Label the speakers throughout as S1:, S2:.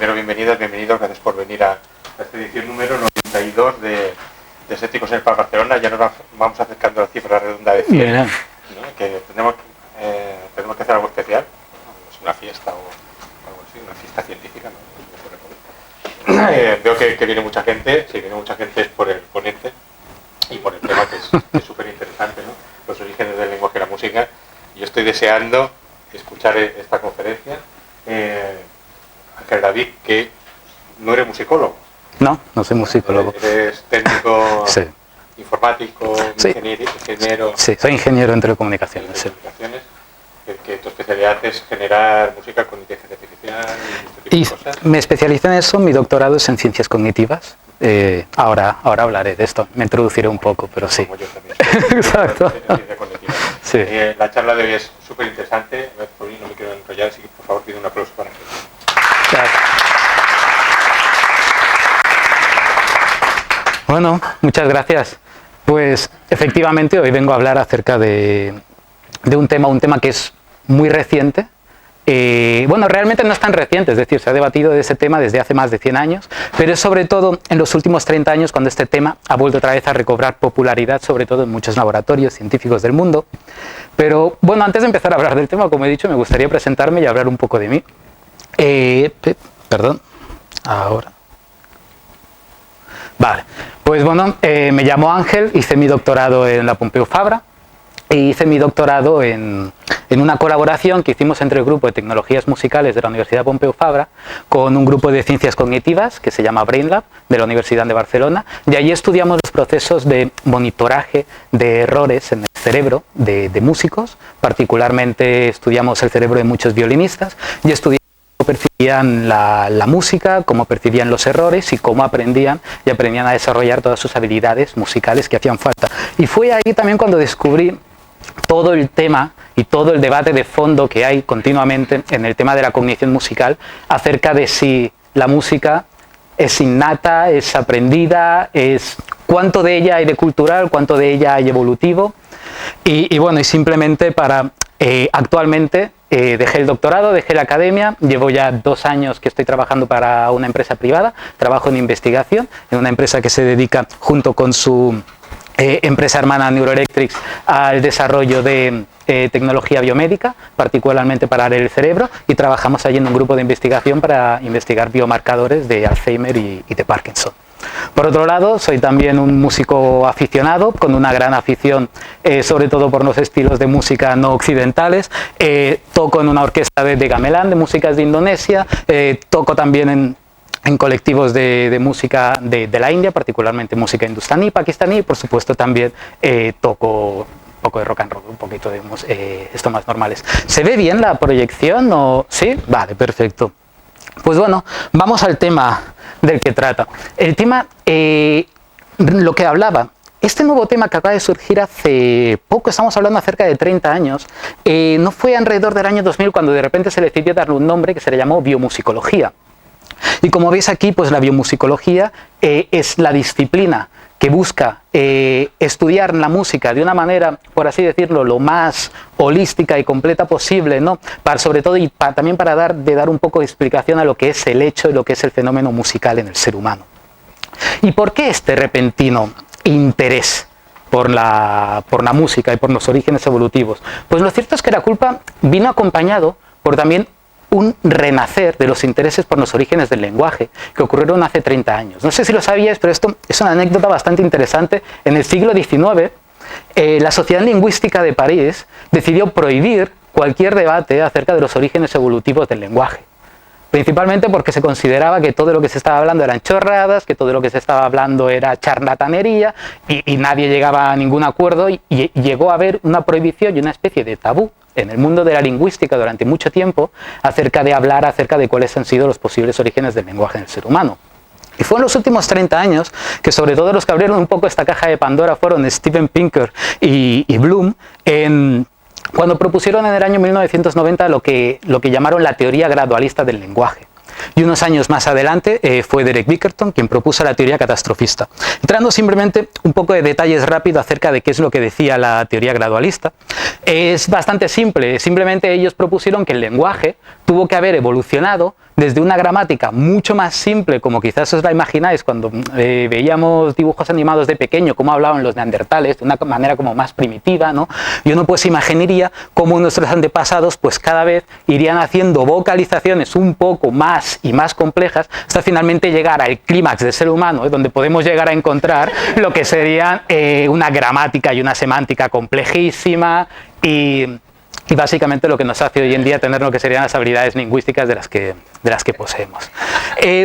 S1: primero, bienvenidos, gracias por venir a esta edición número 92 de Escépticos en el Parc Barcelona. Ya nos vamos acercando a la cifra redonda de 100, ¿no? Que tenemos que hacer algo especial, ¿no? Es una fiesta o algo así, una fiesta científica, ¿no? Veo que viene mucha gente. Si viene mucha gente es por el ponente y por el tema que es súper interesante, ¿no? Los orígenes del lenguaje y la música. Yo estoy deseando escuchar esta conferencia. Ángel David, que no eres musicólogo.
S2: No soy musicólogo.
S1: Eres técnico, sí, informático,
S2: sí,
S1: ingeniero.
S2: Sí, soy ingeniero en telecomunicaciones.
S1: Sí. Que tu especialidad es generar música con inteligencia artificial y este tipo de cosas.
S2: Me especialicé en eso, mi doctorado es en ciencias cognitivas. Ahora hablaré de esto, me introduciré un poco, pero sí.
S1: Como yo también.
S2: Exacto.
S1: Sí. La charla de hoy es súper interesante. No me quiero enrollar, así que por favor pido un aplauso para Ángel.
S2: Bueno, muchas gracias. Pues efectivamente hoy vengo a hablar acerca de un tema que es muy reciente. Bueno, realmente no es tan reciente, es decir, se ha debatido de ese tema desde hace más de 100 años, pero es sobre todo en los últimos 30 años cuando este tema ha vuelto otra vez a recobrar popularidad, sobre todo en muchos laboratorios científicos del mundo. Pero bueno, antes de empezar a hablar del tema, como he dicho, me gustaría presentarme y hablar un poco de mí. Perdón, ahora. Vale, pues bueno, me llamo Ángel, hice mi doctorado en la Pompeu Fabra e hice mi doctorado en una colaboración que hicimos entre el grupo de tecnologías musicales de la Universidad Pompeu Fabra con un grupo de ciencias cognitivas que se llama BrainLab de la Universidad de Barcelona, y allí estudiamos los procesos de monitoraje de errores en el cerebro de músicos. Particularmente estudiamos el cerebro de muchos violinistas y estudiamos cómo percibían la música, cómo percibían los errores y cómo aprendían a desarrollar todas sus habilidades musicales que hacían falta. Y fue ahí también cuando descubrí todo el tema y todo el debate de fondo que hay continuamente en el tema de la cognición musical acerca de si la música es innata, es aprendida, cuánto de ella hay de cultural, cuánto de ella hay evolutivo. Y bueno, y simplemente actualmente dejé el doctorado, dejé la academia, llevo ya 2 años que estoy trabajando para una empresa privada, trabajo en investigación, en una empresa que se dedica junto con su empresa hermana Neuroelectrics al desarrollo de tecnología biomédica, particularmente para el cerebro, y trabajamos allí en un grupo de investigación para investigar biomarcadores de Alzheimer y de Parkinson. Por otro lado, soy también un músico aficionado, con una gran afición sobre todo por los estilos de música no occidentales. Toco en una orquesta de gamelan, de músicas de Indonesia, toco también en colectivos de música de la India, particularmente música hindustaní, pakistaní, y por supuesto también toco un poco de rock and roll, un poquito de esto más normales. ¿Se ve bien la proyección o sí? Vale, perfecto. Pues bueno, vamos al tema del que trata. El tema, lo que hablaba, este nuevo tema que acaba de surgir hace poco, estamos hablando acerca de 30 años, no fue alrededor del año 2000 cuando de repente se le decidió darle un nombre que se le llamó biomusicología. Y como veis aquí, pues la biomusicología es la disciplina que busca estudiar la música de una manera, por así decirlo, lo más holística y completa posible, ¿no? Sobre todo y también para dar un poco de explicación a lo que es el hecho y lo que es el fenómeno musical en el ser humano. ¿Y por qué este repentino interés por la música y por los orígenes evolutivos? Pues lo cierto es que la culpa vino acompañado por también un renacer de los intereses por los orígenes del lenguaje que ocurrieron hace 30 años. No sé si lo sabíais, pero esto es una anécdota bastante interesante. En el siglo XIX, la Sociedad Lingüística de París decidió prohibir cualquier debate acerca de los orígenes evolutivos del lenguaje. Principalmente porque se consideraba que todo lo que se estaba hablando eran chorradas, que todo lo que se estaba hablando era charlatanería y nadie llegaba a ningún acuerdo y llegó a haber una prohibición y una especie de tabú en el mundo de la lingüística durante mucho tiempo acerca de cuáles han sido los posibles orígenes del lenguaje en el ser humano. Y fue en los últimos 30 años que sobre todo los que abrieron un poco esta caja de Pandora fueron Steven Pinker y Bloom cuando propusieron en el año 1990 lo que llamaron la teoría gradualista del lenguaje. Y unos años más adelante fue Derek Bickerton quien propuso la teoría catastrofista. Entrando simplemente un poco de detalles rápido acerca de qué es lo que decía la teoría gradualista, es bastante simple. Simplemente ellos propusieron que el lenguaje tuvo que haber evolucionado desde una gramática mucho más simple, como quizás os la imagináis cuando veíamos dibujos animados de pequeño, cómo hablaban los neandertales, de una manera como más primitiva, ¿no? Y uno pues imaginaría cómo nuestros antepasados pues cada vez irían haciendo vocalizaciones un poco más y más complejas hasta finalmente llegar al clímax del ser humano, donde podemos llegar a encontrar lo que sería una gramática y una semántica complejísima y básicamente lo que nos hace hoy en día tener lo que serían las habilidades lingüísticas de las que poseemos.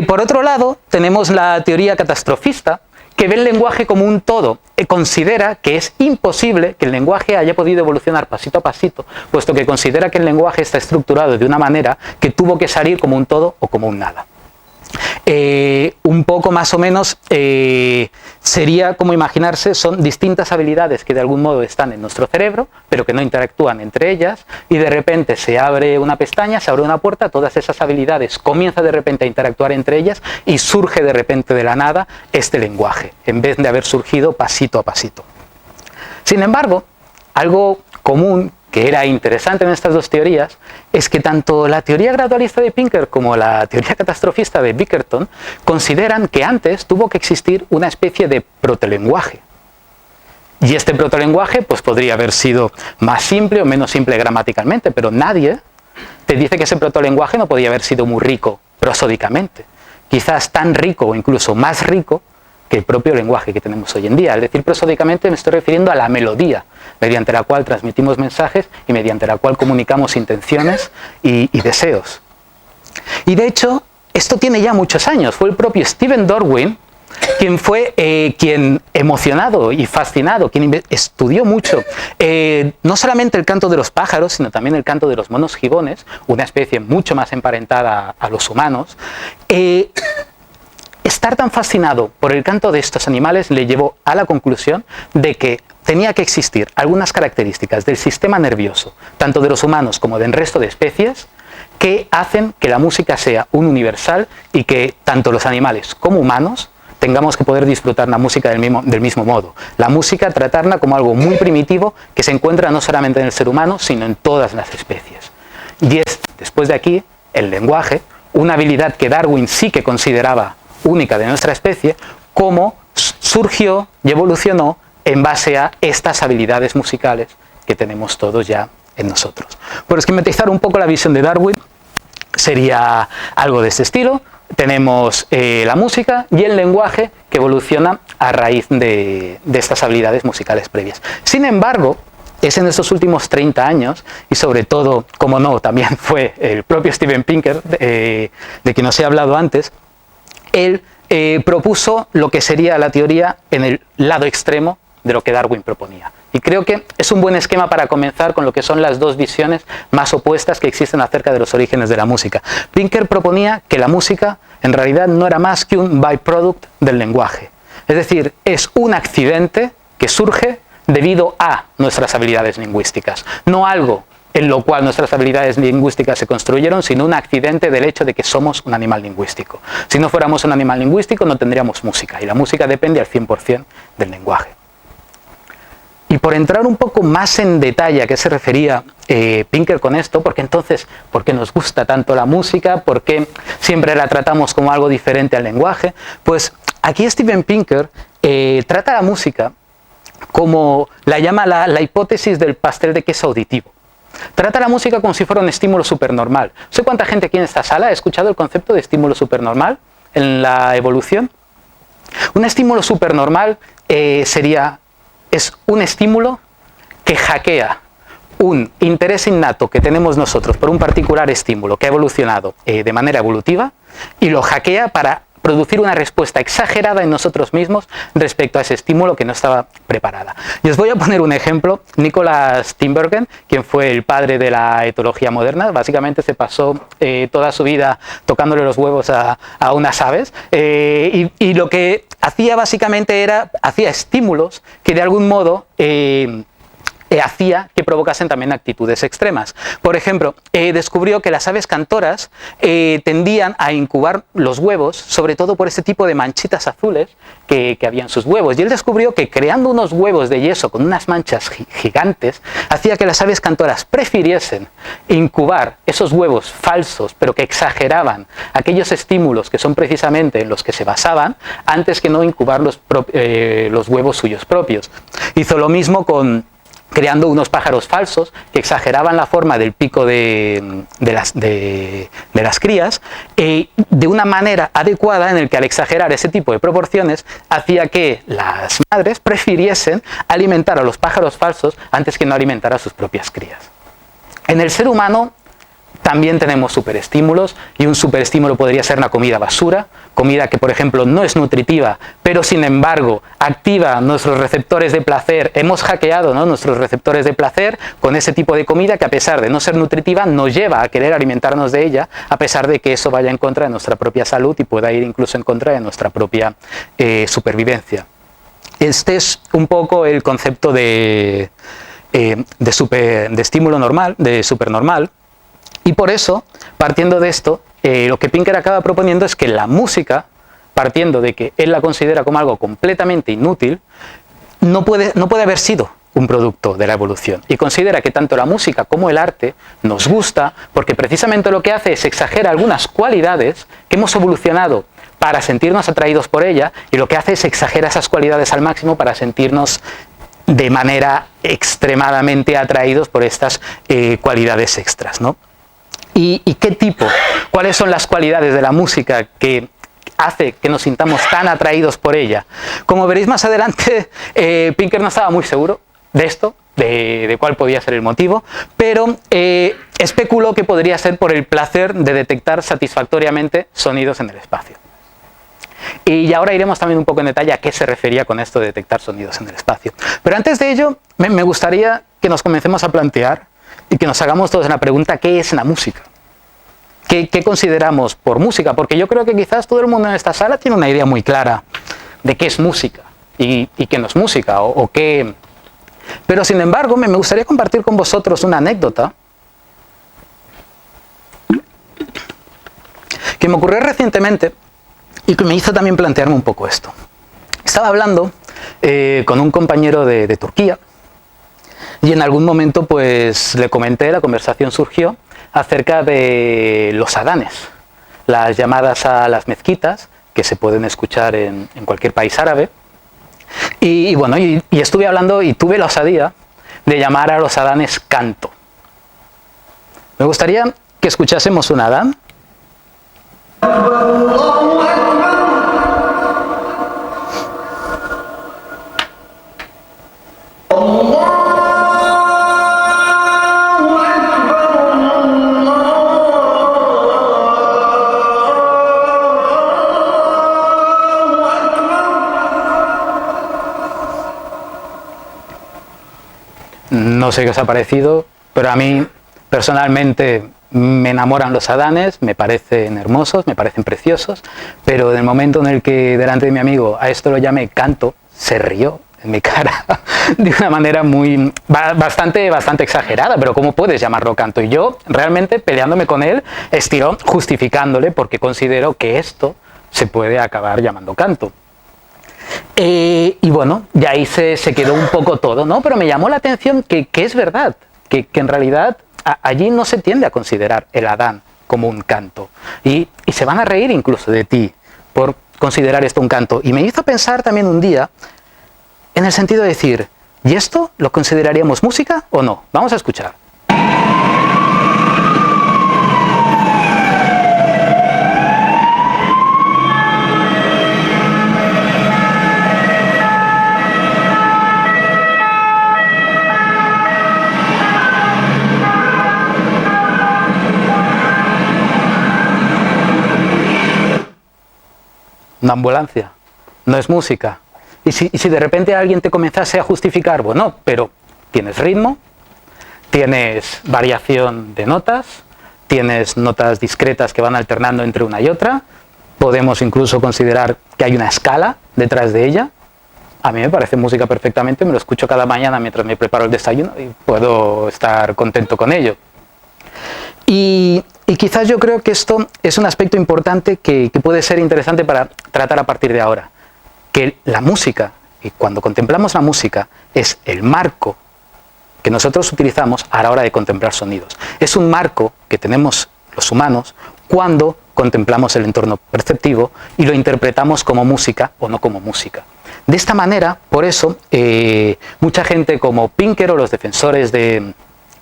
S2: Por otro lado, tenemos la teoría catastrofista, que ve el lenguaje como un todo, considera que es imposible que el lenguaje haya podido evolucionar pasito a pasito, puesto que considera que el lenguaje está estructurado de una manera que tuvo que salir como un todo o como un nada. Un poco más o menos sería como imaginarse, son distintas habilidades que de algún modo están en nuestro cerebro, pero que no interactúan entre ellas, y de repente se abre una pestaña, se abre una puerta, todas esas habilidades comienzan de repente a interactuar entre ellas y surge de repente de la nada este lenguaje, en vez de haber surgido pasito a pasito. Sin embargo, algo común que era interesante en estas dos teorías es que tanto la teoría gradualista de Pinker como la teoría catastrofista de Bickerton consideran que antes tuvo que existir una especie de protolenguaje. Y este protolenguaje pues podría haber sido más simple o menos simple gramaticalmente, pero nadie te dice que ese protolenguaje no podía haber sido muy rico prosódicamente. Quizás tan rico o incluso más rico que el propio lenguaje que tenemos hoy en día. Al decir prosódicamente me estoy refiriendo a la melodía, mediante la cual transmitimos mensajes y mediante la cual comunicamos intenciones y deseos. Y de hecho, esto tiene ya muchos años. Fue el propio Stephen Dorwin quien fue quien emocionado y fascinado, quien estudió mucho, no solamente el canto de los pájaros, sino también el canto de los monos gibones, una especie mucho más emparentada a los humanos. Estar tan fascinado por el canto de estos animales le llevó a la conclusión de que tenía que existir algunas características del sistema nervioso, tanto de los humanos como del resto de especies, que hacen que la música sea un universal y que tanto los animales como humanos tengamos que poder disfrutar la música del mismo modo. La música, tratarla como algo muy primitivo que se encuentra no solamente en el ser humano, sino en todas las especies. Y es, después de aquí, el lenguaje, una habilidad que Darwin sí que consideraba única de nuestra especie, cómo surgió y evolucionó en base a estas habilidades musicales que tenemos todos ya en nosotros. Por esquematizar un poco la visión de Darwin, sería algo de este estilo. Tenemos la música y el lenguaje que evoluciona a raíz de estas habilidades musicales previas. Sin embargo, es en estos últimos 30 años, y sobre todo, como no, también fue el propio Steven Pinker, de quien os he hablado antes, él propuso lo que sería la teoría en el lado extremo de lo que Darwin proponía. Y creo que es un buen esquema para comenzar con lo que son las dos visiones más opuestas que existen acerca de los orígenes de la música. Pinker proponía que la música en realidad no era más que un byproduct del lenguaje. Es decir, es un accidente que surge debido a nuestras habilidades lingüísticas, no algo en lo cual nuestras habilidades lingüísticas se construyeron, sino un accidente del hecho de que somos un animal lingüístico. Si no fuéramos un animal lingüístico no tendríamos música, y la música depende al 100% del lenguaje. Y por entrar un poco más en detalle a qué se refería Pinker con esto, porque entonces, ¿por qué nos gusta tanto la música? ¿Por qué siempre la tratamos como algo diferente al lenguaje? Pues aquí Steven Pinker trata la música como la llama la hipótesis del pastel de queso auditivo. Trata la música como si fuera un estímulo supernormal. No sé cuánta gente aquí en esta sala ha escuchado el concepto de estímulo supernormal en la evolución. Un estímulo supernormal es un estímulo que hackea un interés innato que tenemos nosotros por un particular estímulo que ha evolucionado de manera evolutiva, y lo hackea para producir una respuesta exagerada en nosotros mismos respecto a ese estímulo que no estaba preparada. Y os voy a poner un ejemplo. Nicholas Tinbergen, quien fue el padre de la etología moderna, básicamente se pasó toda su vida tocándole los huevos a unas aves, y lo que hacía básicamente hacía estímulos que de algún modo hacía que provocasen también actitudes extremas. Por ejemplo, descubrió que las aves cantoras tendían a incubar los huevos, sobre todo por ese tipo de manchitas azules que había en sus huevos. Y él descubrió que creando unos huevos de yeso con unas manchas gigantes, hacía que las aves cantoras prefiriesen incubar esos huevos falsos, pero que exageraban aquellos estímulos que son precisamente en los que se basaban, antes que no incubar los huevos suyos propios. Hizo lo mismo creando unos pájaros falsos que exageraban la forma del pico de las crías, de una manera adecuada en el que al exagerar ese tipo de proporciones hacía que las madres prefiriesen alimentar a los pájaros falsos antes que no alimentar a sus propias crías. En el ser humano también tenemos superestímulos, y un superestímulo podría ser una comida basura, comida que por ejemplo no es nutritiva, pero sin embargo activa nuestros receptores de placer. Hemos hackeado, ¿no?, nuestros receptores de placer con ese tipo de comida que, a pesar de no ser nutritiva, nos lleva a querer alimentarnos de ella, a pesar de que eso vaya en contra de nuestra propia salud y pueda ir incluso en contra de nuestra propia supervivencia. Este es un poco el concepto de estímulo normal, de supernormal. Y por eso, partiendo de esto, lo que Pinker acaba proponiendo es que la música, partiendo de que él la considera como algo completamente inútil, no puede haber sido un producto de la evolución. Y considera que tanto la música como el arte nos gusta porque precisamente lo que hace es exagerar algunas cualidades que hemos evolucionado para sentirnos atraídos por ella, y lo que hace es exagerar esas cualidades al máximo para sentirnos de manera extremadamente atraídos por estas cualidades extras, ¿no? ¿Y qué tipo? ¿Cuáles son las cualidades de la música que hace que nos sintamos tan atraídos por ella? Como veréis más adelante, Pinker no estaba muy seguro de esto, de cuál podía ser el motivo, pero especuló que podría ser por el placer de detectar satisfactoriamente sonidos en el espacio. Y ahora iremos también un poco en detalle a qué se refería con esto de detectar sonidos en el espacio. Pero antes de ello, me gustaría que nos comencemos a plantear y que nos hagamos todos la pregunta: ¿qué es la música? ¿Qué consideramos por música? Porque yo creo que quizás todo el mundo en esta sala tiene una idea muy clara de qué es música y qué no es música, o qué. Pero sin embargo, me gustaría compartir con vosotros una anécdota que me ocurrió recientemente y que me hizo también plantearme un poco esto. Estaba hablando con un compañero de Turquía, y en algún momento pues le comenté, la conversación surgió acerca de los adanes, las llamadas a las mezquitas, que se pueden escuchar en cualquier país árabe. Y bueno, y estuve hablando y tuve la osadía de llamar a los adanes canto. Me gustaría que escuchásemos un adán. No sé qué os ha parecido, pero a mí personalmente me enamoran los adanes, me parecen hermosos, me parecen preciosos, pero en el momento en el que delante de mi amigo a esto lo llamé canto, se rió en mi cara de una manera bastante exagerada. Pero ¿cómo puedes llamarlo canto? Y yo realmente, peleándome con él, estiró justificándole porque considero que esto se puede acabar llamando canto. Y bueno, y ahí se quedó un poco todo, ¿no? Pero me llamó la atención que es verdad, que en realidad allí no se tiende a considerar el adán como un canto. Y se van a reír incluso de ti por considerar esto un canto. Y me hizo pensar también un día en el sentido de decir, ¿y esto lo consideraríamos música o no? Vamos a escuchar. Una ambulancia, no es música. Y si de repente alguien te comenzase a justificar, bueno, pero tienes ritmo, tienes variación de notas, tienes notas discretas que van alternando entre una y otra, podemos incluso considerar que hay una escala detrás de ella. a mí me parece música perfectamente, me lo escucho cada mañana mientras me preparo el desayuno y puedo estar contento con ello. Y quizás yo creo que esto es un aspecto importante que puede ser interesante para tratar a partir de ahora, que la música, y cuando contemplamos la música, es el marco que nosotros utilizamos a la hora de contemplar sonidos. Es un marco que tenemos los humanos cuando contemplamos el entorno perceptivo y lo interpretamos como música o no como música. De esta manera, por eso, mucha gente como Pinker o los defensores de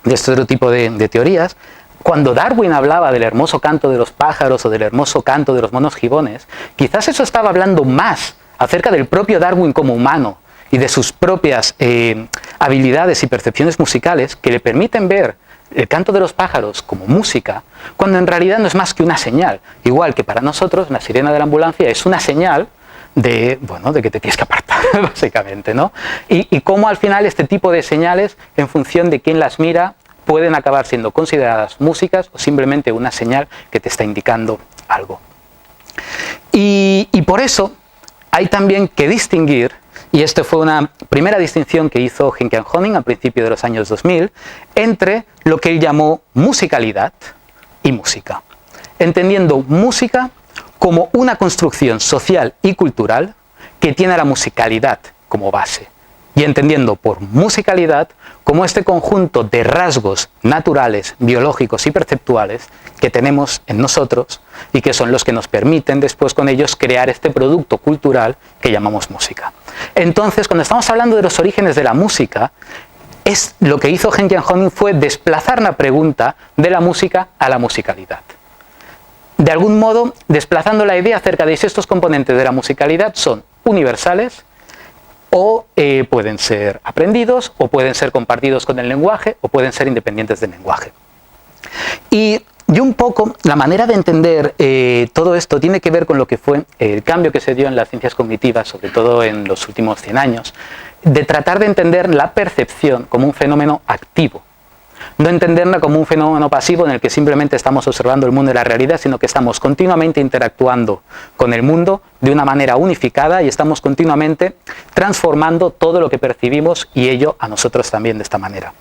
S2: este otro tipo de teorías, cuando Darwin hablaba del hermoso canto de los pájaros o del hermoso canto de los monos gibones, quizás eso estaba hablando más acerca del propio Darwin como humano y de sus propias habilidades y percepciones musicales que le permiten ver el canto de los pájaros como música, cuando en realidad no es más que una señal. Igual que para nosotros la sirena de la ambulancia es una señal de que te tienes que apartar, básicamente, ¿no? Y cómo al final este tipo de señales, en función de quién las mira, pueden acabar siendo consideradas músicas o simplemente una señal que te está indicando algo. Y por eso hay también que distinguir, y esto fue una primera distinción que hizo Henk-Jan Honing al principio de los años 2000, entre lo que él llamó musicalidad y música, entendiendo música como una construcción social y cultural que tiene la musicalidad como base, y entendiendo por musicalidad como este conjunto de rasgos naturales, biológicos y perceptuales que tenemos en nosotros y que son los que nos permiten después con ellos crear este producto cultural que llamamos música. Entonces, cuando estamos hablando de los orígenes de la música, lo que hizo Henk-Jan Honing fue desplazar la pregunta de la música a la musicalidad. De algún modo, desplazando la idea acerca de si estos componentes de la musicalidad son universales o pueden ser aprendidos, o pueden ser compartidos con el lenguaje, o pueden ser independientes del lenguaje. Y un poco la manera de entender todo esto tiene que ver con lo que fue el cambio que se dio en las ciencias cognitivas, sobre todo en los últimos 100 años, de tratar de entender la percepción como un fenómeno activo. No entenderla como un fenómeno pasivo en el que simplemente estamos observando el mundo y la realidad, sino que estamos continuamente interactuando con el mundo de una manera unificada y estamos continuamente transformando todo lo que percibimos y ello a nosotros también de esta manera.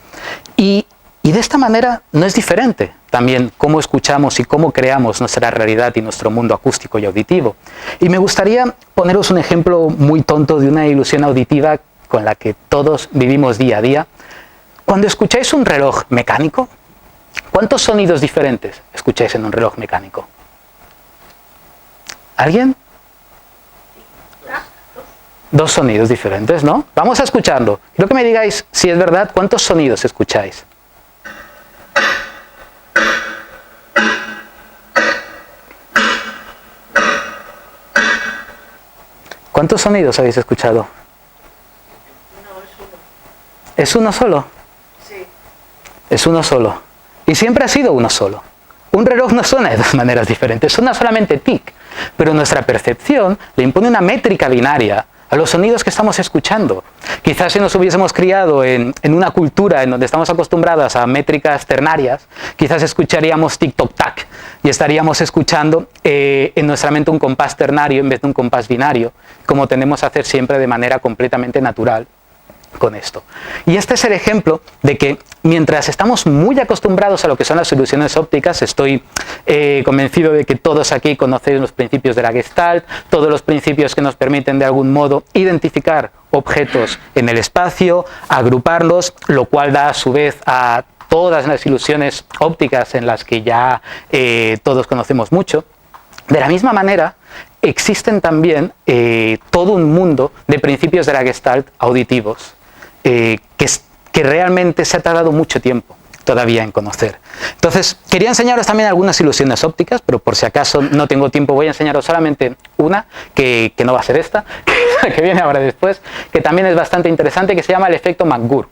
S2: Y de esta manera no es diferente también cómo escuchamos y cómo creamos nuestra realidad y nuestro mundo acústico y auditivo. Y me gustaría poneros un ejemplo muy tonto de una ilusión auditiva con la que todos vivimos día a día. Cuando escucháis un reloj mecánico, ¿cuántos sonidos diferentes escucháis en un reloj mecánico? ¿Alguien? Dos sonidos diferentes, ¿no? Vamos a escucharlo. Quiero que me digáis, si es verdad, ¿cuántos sonidos escucháis? ¿Cuántos sonidos habéis escuchado?
S3: No, es uno.
S2: ¿Es uno solo?
S3: Sí.
S2: Es uno solo. Y siempre ha sido uno solo. Un reloj no suena de dos maneras diferentes, suena solamente tic. Pero nuestra percepción le impone una métrica binaria a los sonidos que estamos escuchando. Quizás si nos hubiésemos criado en una cultura en donde estamos acostumbradas a métricas ternarias, quizás escucharíamos tic-toc-tac y estaríamos escuchando en nuestra mente un compás ternario en vez de un compás binario, como tendemos a hacer siempre de manera completamente natural con esto. Y este es el ejemplo de que mientras estamos muy acostumbrados a lo que son las ilusiones ópticas, estoy convencido de que todos aquí conocéis los principios de la Gestalt, todos los principios que nos permiten de algún modo identificar objetos en el espacio, agruparlos, lo cual da a su vez a todas las ilusiones ópticas en las que ya todos conocemos mucho. De la misma manera, existen también todo un mundo de principios de la Gestalt auditivos que realmente se ha tardado mucho tiempo todavía en conocer. Entonces, quería enseñaros también algunas ilusiones ópticas, pero por si acaso no tengo tiempo, voy a enseñaros solamente una, que no va a ser esta, que viene ahora después, que también es bastante interesante, que se llama el efecto McGurk.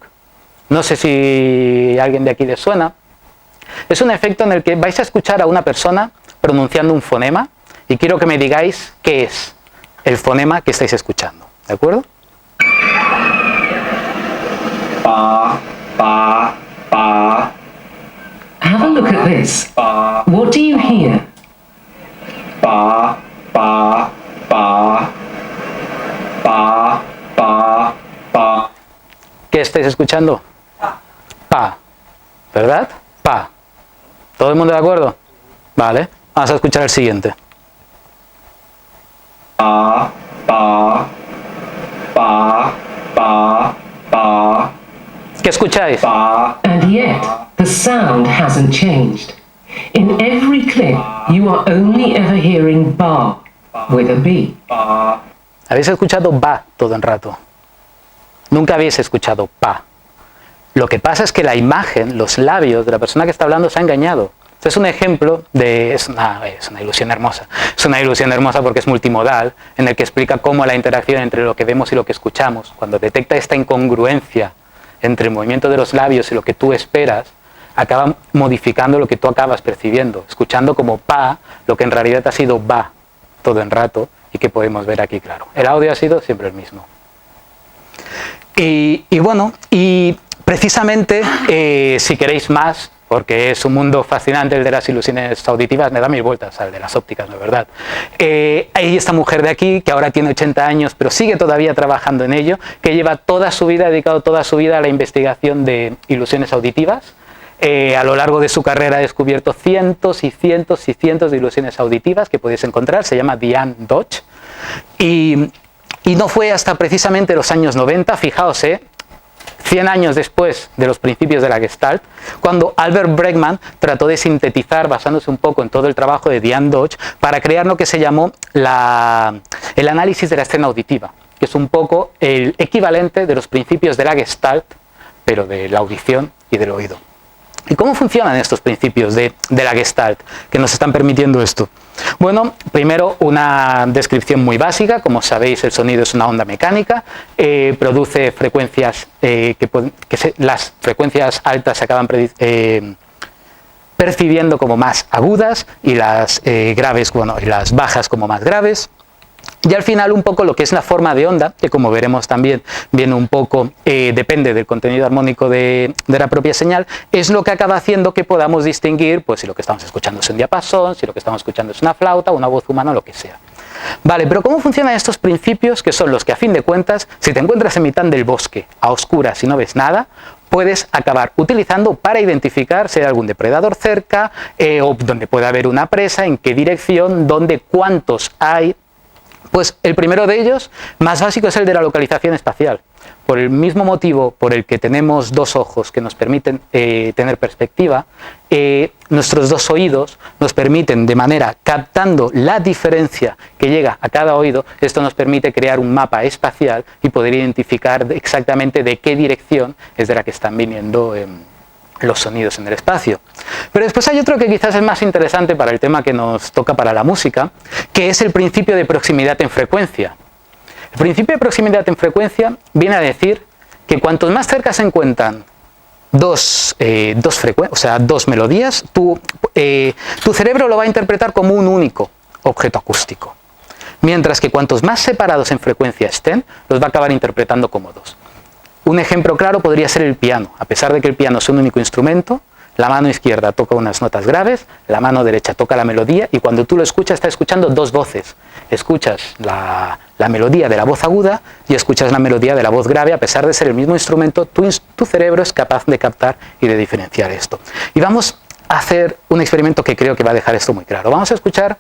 S2: No sé si a alguien de aquí le suena. Es un efecto en el que vais a escuchar a una persona pronunciando un fonema y quiero que me digáis qué es el fonema que estáis escuchando. ¿De acuerdo?
S4: Pa, pa, pa.
S5: Have a look at this.
S4: Pa,
S5: What do you hear?
S4: pa, pa, pa. Pa, pa.
S2: estáis escuchando? Pa. ¿Verdad? Pa. ¿Todo el mundo de acuerdo? Vale. Vamos a escuchar el siguiente.
S4: Pa, pa, pa, pa, pa.
S2: ¿Qué escucháis?
S4: Pa.
S5: And yet, the sound hasn't changed. In every clip, you are only ever hearing ba with a B.
S2: Habéis escuchado ba todo el rato. Nunca habéis escuchado pa. Lo que pasa es que la imagen, los labios de la persona que está hablando se ha engañado. Este es un ejemplo de... Es una ilusión hermosa. Es una ilusión hermosa porque es multimodal, en el que explica cómo la interacción entre lo que vemos y lo que escuchamos, cuando detecta esta incongruencia entre el movimiento de los labios y lo que tú esperas, acaba modificando lo que tú acabas percibiendo, escuchando como pa, lo que en realidad ha sido ba todo el rato y que podemos ver aquí claro. El audio ha sido siempre el mismo. Y bueno, y precisamente si queréis más, porque es un mundo fascinante el de las ilusiones auditivas, me da mil vueltas al de las ópticas, ¿no es verdad? Hay esta mujer de aquí que ahora tiene 80 años, pero sigue todavía trabajando en ello, que lleva toda su vida, ha dedicado toda su vida a la investigación de ilusiones auditivas. A lo largo de su carrera ha descubierto cientos y cientos y cientos de ilusiones auditivas que podéis encontrar, se llama Diane Dodge. Y no fue hasta precisamente los años 90, fijaos, 100 años después de los principios de la Gestalt, cuando Albert Bregman trató de sintetizar, basándose un poco en todo el trabajo de Diane Dodge, para crear lo que se llamó el análisis de la escena auditiva, que es un poco el equivalente de los principios de la Gestalt, pero de la audición y del oído. ¿Y cómo funcionan estos principios de la Gestalt que nos están permitiendo esto? Bueno, primero una descripción muy básica. Como sabéis, el sonido es una onda mecánica, produce frecuencias las frecuencias altas se acaban percibiendo como más agudas y las graves, bueno, y las bajas como más graves. Y al final un poco lo que es la forma de onda, que como veremos también viene un poco, depende del contenido armónico de la propia señal, es lo que acaba haciendo que podamos distinguir pues si lo que estamos escuchando es un diapasón, si lo que estamos escuchando es una flauta, una voz humana o lo que sea. Vale, pero ¿cómo funcionan estos principios que son los que a fin de cuentas, si te encuentras en mitad del bosque, a oscuras y no ves nada, puedes acabar utilizando para identificar si hay algún depredador cerca, o donde puede haber una presa, en qué dirección, dónde, cuántos hay? Pues el primero de ellos, más básico, es el de la localización espacial. Por el mismo motivo por el que tenemos dos ojos que nos permiten tener perspectiva, nuestros dos oídos nos permiten, de manera captando la diferencia que llega a cada oído, esto nos permite crear un mapa espacial y poder identificar exactamente de qué dirección es de la que están viniendo los sonidos en el espacio. Pero después hay otro que quizás es más interesante para el tema que nos toca para la música, que es el principio de proximidad en frecuencia. El principio de proximidad en frecuencia viene a decir que cuantos más cerca se encuentran dos melodías, tu cerebro lo va a interpretar como un único objeto acústico. Mientras que cuantos más separados en frecuencia estén, los va a acabar interpretando como dos. Un ejemplo claro podría ser el piano. A pesar de que el piano es un único instrumento, la mano izquierda toca unas notas graves, la mano derecha toca la melodía y cuando tú lo escuchas estás escuchando dos voces. Escuchas la melodía de la voz aguda y escuchas la melodía de la voz grave. A pesar de ser el mismo instrumento, tu cerebro es capaz de captar y de diferenciar esto. Y vamos a hacer un experimento que creo que va a dejar esto muy claro. Vamos a escuchar,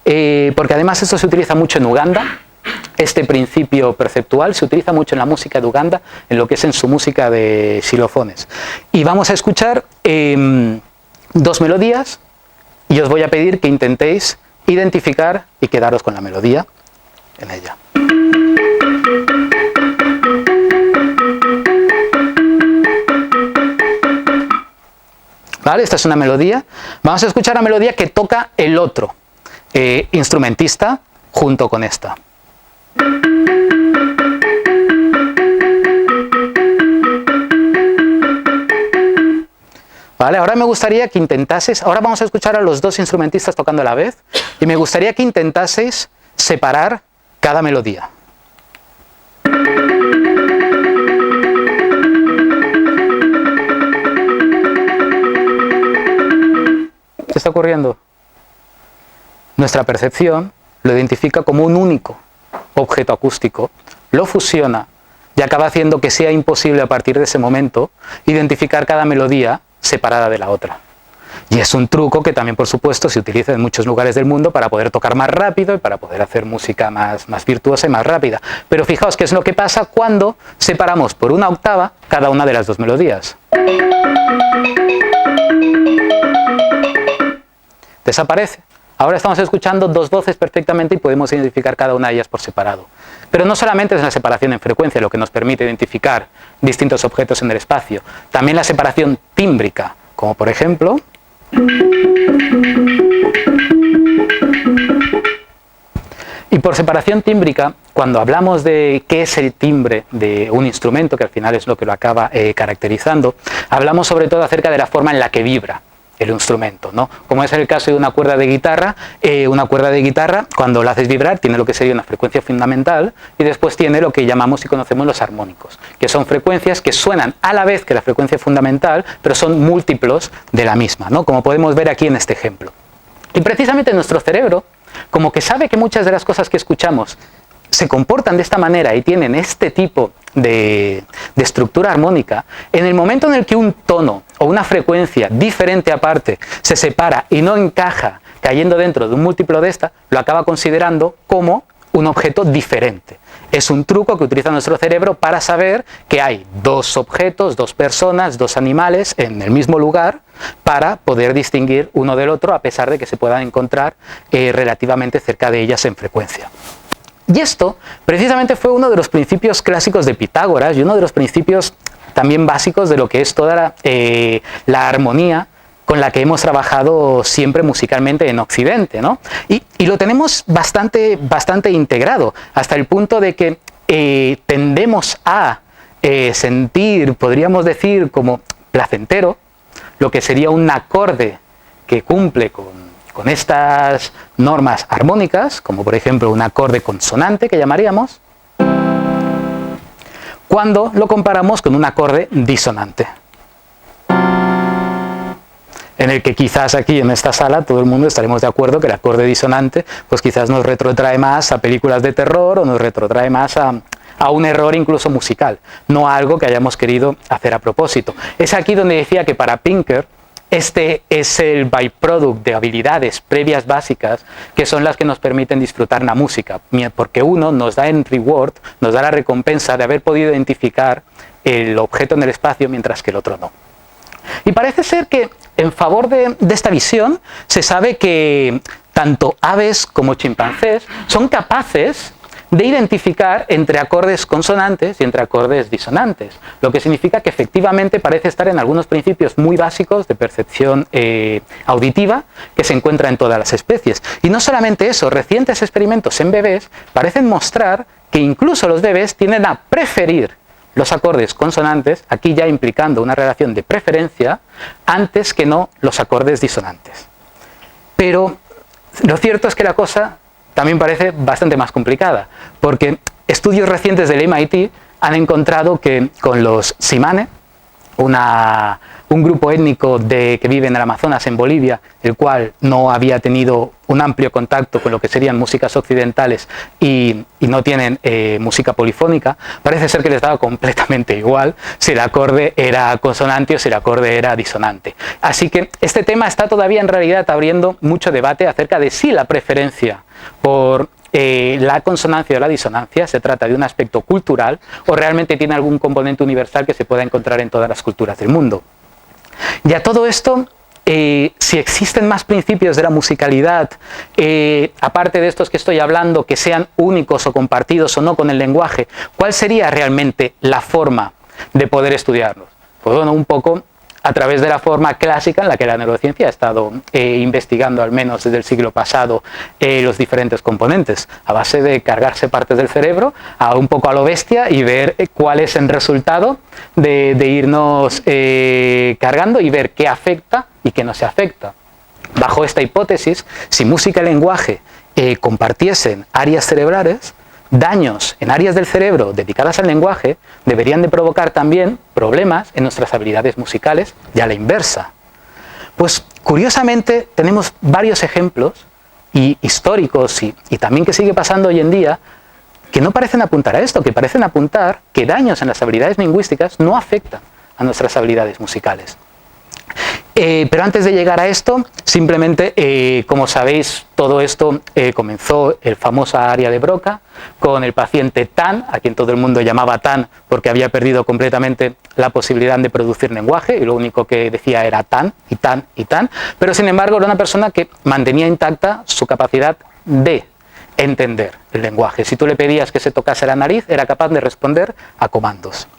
S2: porque además esto se utiliza mucho en Uganda. Este principio perceptual se utiliza mucho en la música de Uganda, en lo que es en su música de xilofones. Y vamos a escuchar dos melodías y os voy a pedir que intentéis identificar y quedaros con la melodía en ella. ¿Vale? Esta es una melodía. Vamos a escuchar la melodía que toca el otro instrumentista junto con esta. Vale, ahora me gustaría que intentases, ahora vamos a escuchar a los dos instrumentistas tocando a la vez y me gustaría que intentaseis separar cada melodía. ¿Qué está ocurriendo? Nuestra percepción lo identifica como un único objeto acústico, lo fusiona, y acaba haciendo que sea imposible a partir de ese momento identificar cada melodía separada de la otra. Y es un truco que también, por supuesto, se utiliza en muchos lugares del mundo para poder tocar más rápido y para poder hacer música más virtuosa y más rápida. Pero fijaos qué es lo que pasa cuando separamos por una octava cada una de las dos melodías. Desaparece. Ahora estamos escuchando dos voces perfectamente y podemos identificar cada una de ellas por separado. Pero no solamente es la separación en frecuencia lo que nos permite identificar distintos objetos en el espacio, también la separación tímbrica, como por ejemplo... Y por separación tímbrica, cuando hablamos de qué es el timbre de un instrumento, que al final es lo que lo acaba caracterizando, hablamos sobre todo acerca de la forma en la que vibra el instrumento, ¿no? Como es el caso de una cuerda de guitarra, cuando la haces vibrar tiene lo que sería una frecuencia fundamental y después tiene lo que llamamos y conocemos los armónicos, que son frecuencias que suenan a la vez que la frecuencia fundamental, pero son múltiplos de la misma, ¿no? Como podemos ver aquí en este ejemplo. Y precisamente nuestro cerebro, como que sabe que muchas de las cosas que escuchamos se comportan de esta manera y tienen este tipo de estructura armónica, en el momento en el que un tono o una frecuencia diferente aparte se separa y no encaja cayendo dentro de un múltiplo de esta, lo acaba considerando como un objeto diferente. Es un truco que utiliza nuestro cerebro para saber que hay dos objetos, dos personas, dos animales en el mismo lugar para poder distinguir uno del otro a pesar de que se puedan encontrar relativamente cerca de ellas en frecuencia. Y esto precisamente fue uno de los principios clásicos de Pitágoras y uno de los principios también básicos de lo que es toda la armonía con la que hemos trabajado siempre musicalmente en Occidente, ¿no? Y lo tenemos bastante integrado, hasta el punto de que tendemos a sentir, podríamos decir, como placentero, lo que sería un acorde que cumple con estas normas armónicas, como por ejemplo un acorde consonante que llamaríamos, cuando lo comparamos con un acorde disonante, en el que quizás aquí en esta sala todo el mundo estaremos de acuerdo que el acorde disonante pues quizás nos retrotrae más a películas de terror o nos retrotrae más a un error incluso musical, no a algo que hayamos querido hacer a propósito. Es aquí donde decía que para Pinker este es el byproduct de habilidades previas básicas que son las que nos permiten disfrutar la música, porque uno nos da en reward, nos da la recompensa de haber podido identificar el objeto en el espacio mientras que el otro no. Y parece ser que en favor de esta visión se sabe que tanto aves como chimpancés son capaces de identificar entre acordes consonantes y entre acordes disonantes, lo que significa que efectivamente parece estar en algunos principios muy básicos de percepción auditiva que se encuentra en todas las especies. Y no solamente eso, recientes experimentos en bebés parecen mostrar que incluso los bebés tienden a preferir los acordes consonantes, aquí ya implicando una relación de preferencia, antes que no los acordes disonantes. Pero lo cierto es que la cosa también parece bastante más complicada, porque estudios recientes del MIT han encontrado que con los Tsimane, un grupo étnico que vive en el Amazonas, en Bolivia, el cual no había tenido un amplio contacto con lo que serían músicas occidentales y no tienen música polifónica, parece ser que les daba completamente igual si el acorde era consonante o si el acorde era disonante. Así que este tema está todavía en realidad abriendo mucho debate acerca de si la preferencia por la consonancia o la disonancia se trata de un aspecto cultural o realmente tiene algún componente universal que se pueda encontrar en todas las culturas del mundo. Y a todo esto, si existen más principios de la musicalidad, aparte de estos que estoy hablando, que sean únicos o compartidos o no con el lenguaje, ¿cuál sería realmente la forma de poder estudiarlos? Pues bueno, un poco a través de la forma clásica en la que la neurociencia ha estado investigando, al menos desde el siglo pasado, los diferentes componentes, a base de cargarse partes del cerebro un poco a lo bestia y ver cuál es el resultado de irnos cargando y ver qué afecta y qué no se afecta. Bajo esta hipótesis, si música y lenguaje compartiesen áreas cerebrales, daños en áreas del cerebro dedicadas al lenguaje deberían de provocar también problemas en nuestras habilidades musicales y a la inversa. Pues curiosamente tenemos varios ejemplos históricos y también que sigue pasando hoy en día que no parecen apuntar a esto, que parecen apuntar que daños en las habilidades lingüísticas no afectan a nuestras habilidades musicales. Pero antes de llegar a esto, simplemente, como sabéis, todo esto comenzó el famoso área de Broca con el paciente Tan, a quien todo el mundo llamaba Tan porque había perdido completamente la posibilidad de producir lenguaje y lo único que decía era Tan y Tan y Tan, pero sin embargo era una persona que mantenía intacta su capacidad de entender el lenguaje. Si tú le pedías que se tocase la nariz, era capaz de responder a comandos.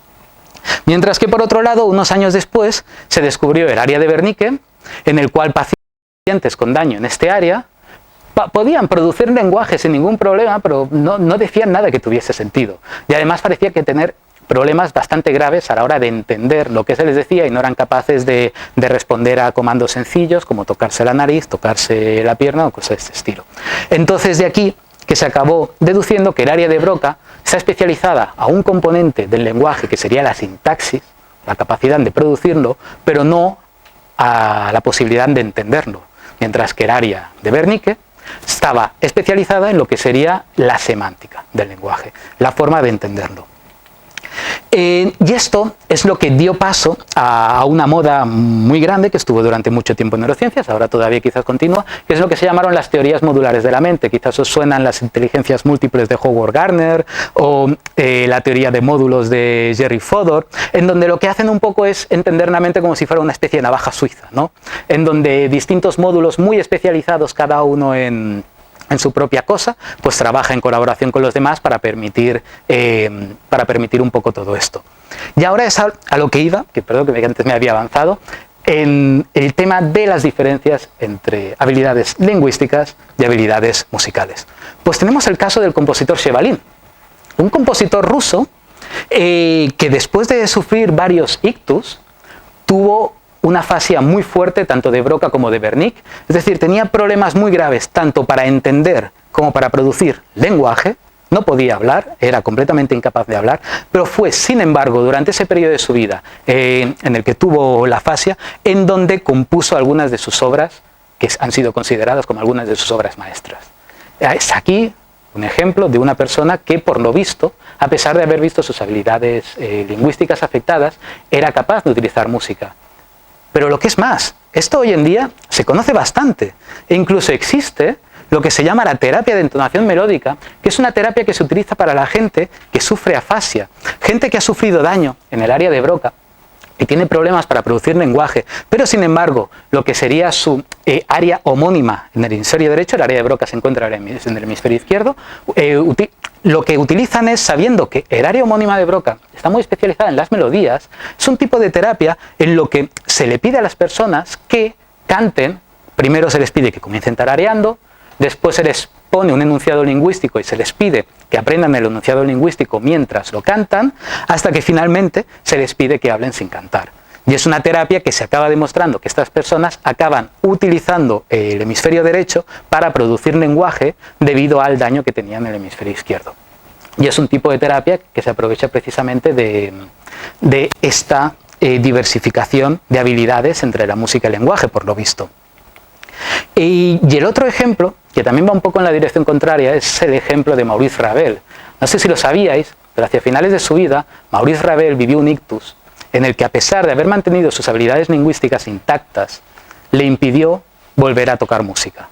S2: Mientras que por otro lado, unos años después, se descubrió el área de Wernicke, en el cual pacientes con daño en este área podían producir lenguaje sin ningún problema, pero no decían nada que tuviese sentido. Y además parecía que tener problemas bastante graves a la hora de entender lo que se les decía y no eran capaces de responder a comandos sencillos como tocarse la nariz, tocarse la pierna o cosas de este estilo. Entonces de aquí que se acabó deduciendo que el área de Broca está especializada a un componente del lenguaje que sería la sintaxis, la capacidad de producirlo, pero no a la posibilidad de entenderlo, mientras que el área de Wernicke estaba especializada en lo que sería la semántica del lenguaje, la forma de entenderlo. Y esto es lo que dio paso a una moda muy grande que estuvo durante mucho tiempo en neurociencias, ahora todavía quizás continúa, que es lo que se llamaron las teorías modulares de la mente. Quizás os suenan las inteligencias múltiples de Howard Gardner o la teoría de módulos de Jerry Fodor, en donde lo que hacen un poco es entender la mente como si fuera una especie de navaja suiza, ¿no? En donde distintos módulos muy especializados, cada uno en su propia cosa, pues trabaja en colaboración con los demás para permitir un poco todo esto. Y ahora es a lo que iba, que perdón que antes me había avanzado, en el tema de las diferencias entre habilidades lingüísticas y habilidades musicales. Pues tenemos el caso del compositor Shevalin, un compositor ruso que después de sufrir varios ictus, tuvo una afasia muy fuerte tanto de Broca como de Wernicke, es decir, tenía problemas muy graves tanto para entender como para producir lenguaje, no podía hablar, era completamente incapaz de hablar, pero fue, sin embargo, durante ese periodo de su vida en el que tuvo la afasia, en donde compuso algunas de sus obras que han sido consideradas como algunas de sus obras maestras. Es aquí un ejemplo de una persona que, por lo visto, a pesar de haber visto sus habilidades lingüísticas afectadas, era capaz de utilizar música. Pero lo que es más, esto hoy en día se conoce bastante e incluso existe lo que se llama la terapia de entonación melódica, que es una terapia que se utiliza para la gente que sufre afasia, gente que ha sufrido daño en el área de Broca y tiene problemas para producir lenguaje, pero sin embargo lo que sería su área homónima en el hemisferio derecho, el área de Broca se encuentra en el hemisferio izquierdo, lo que utilizan es, sabiendo que el área homónima de Broca está muy especializada en las melodías, es un tipo de terapia en lo que se le pide a las personas que canten. Primero se les pide que comiencen tarareando, después se les pone un enunciado lingüístico y se les pide que aprendan el enunciado lingüístico mientras lo cantan, hasta que finalmente se les pide que hablen sin cantar. Y es una terapia que se acaba demostrando que estas personas acaban utilizando el hemisferio derecho para producir lenguaje debido al daño que tenían en el hemisferio izquierdo. Y es un tipo de terapia que se aprovecha precisamente de esta diversificación de habilidades entre la música y el lenguaje, por lo visto. Y el otro ejemplo, que también va un poco en la dirección contraria, es el ejemplo de Maurice Ravel. No sé si lo sabíais, pero hacia finales de su vida, Maurice Ravel vivió un ictus en el que, a pesar de haber mantenido sus habilidades lingüísticas intactas, le impidió volver a tocar música.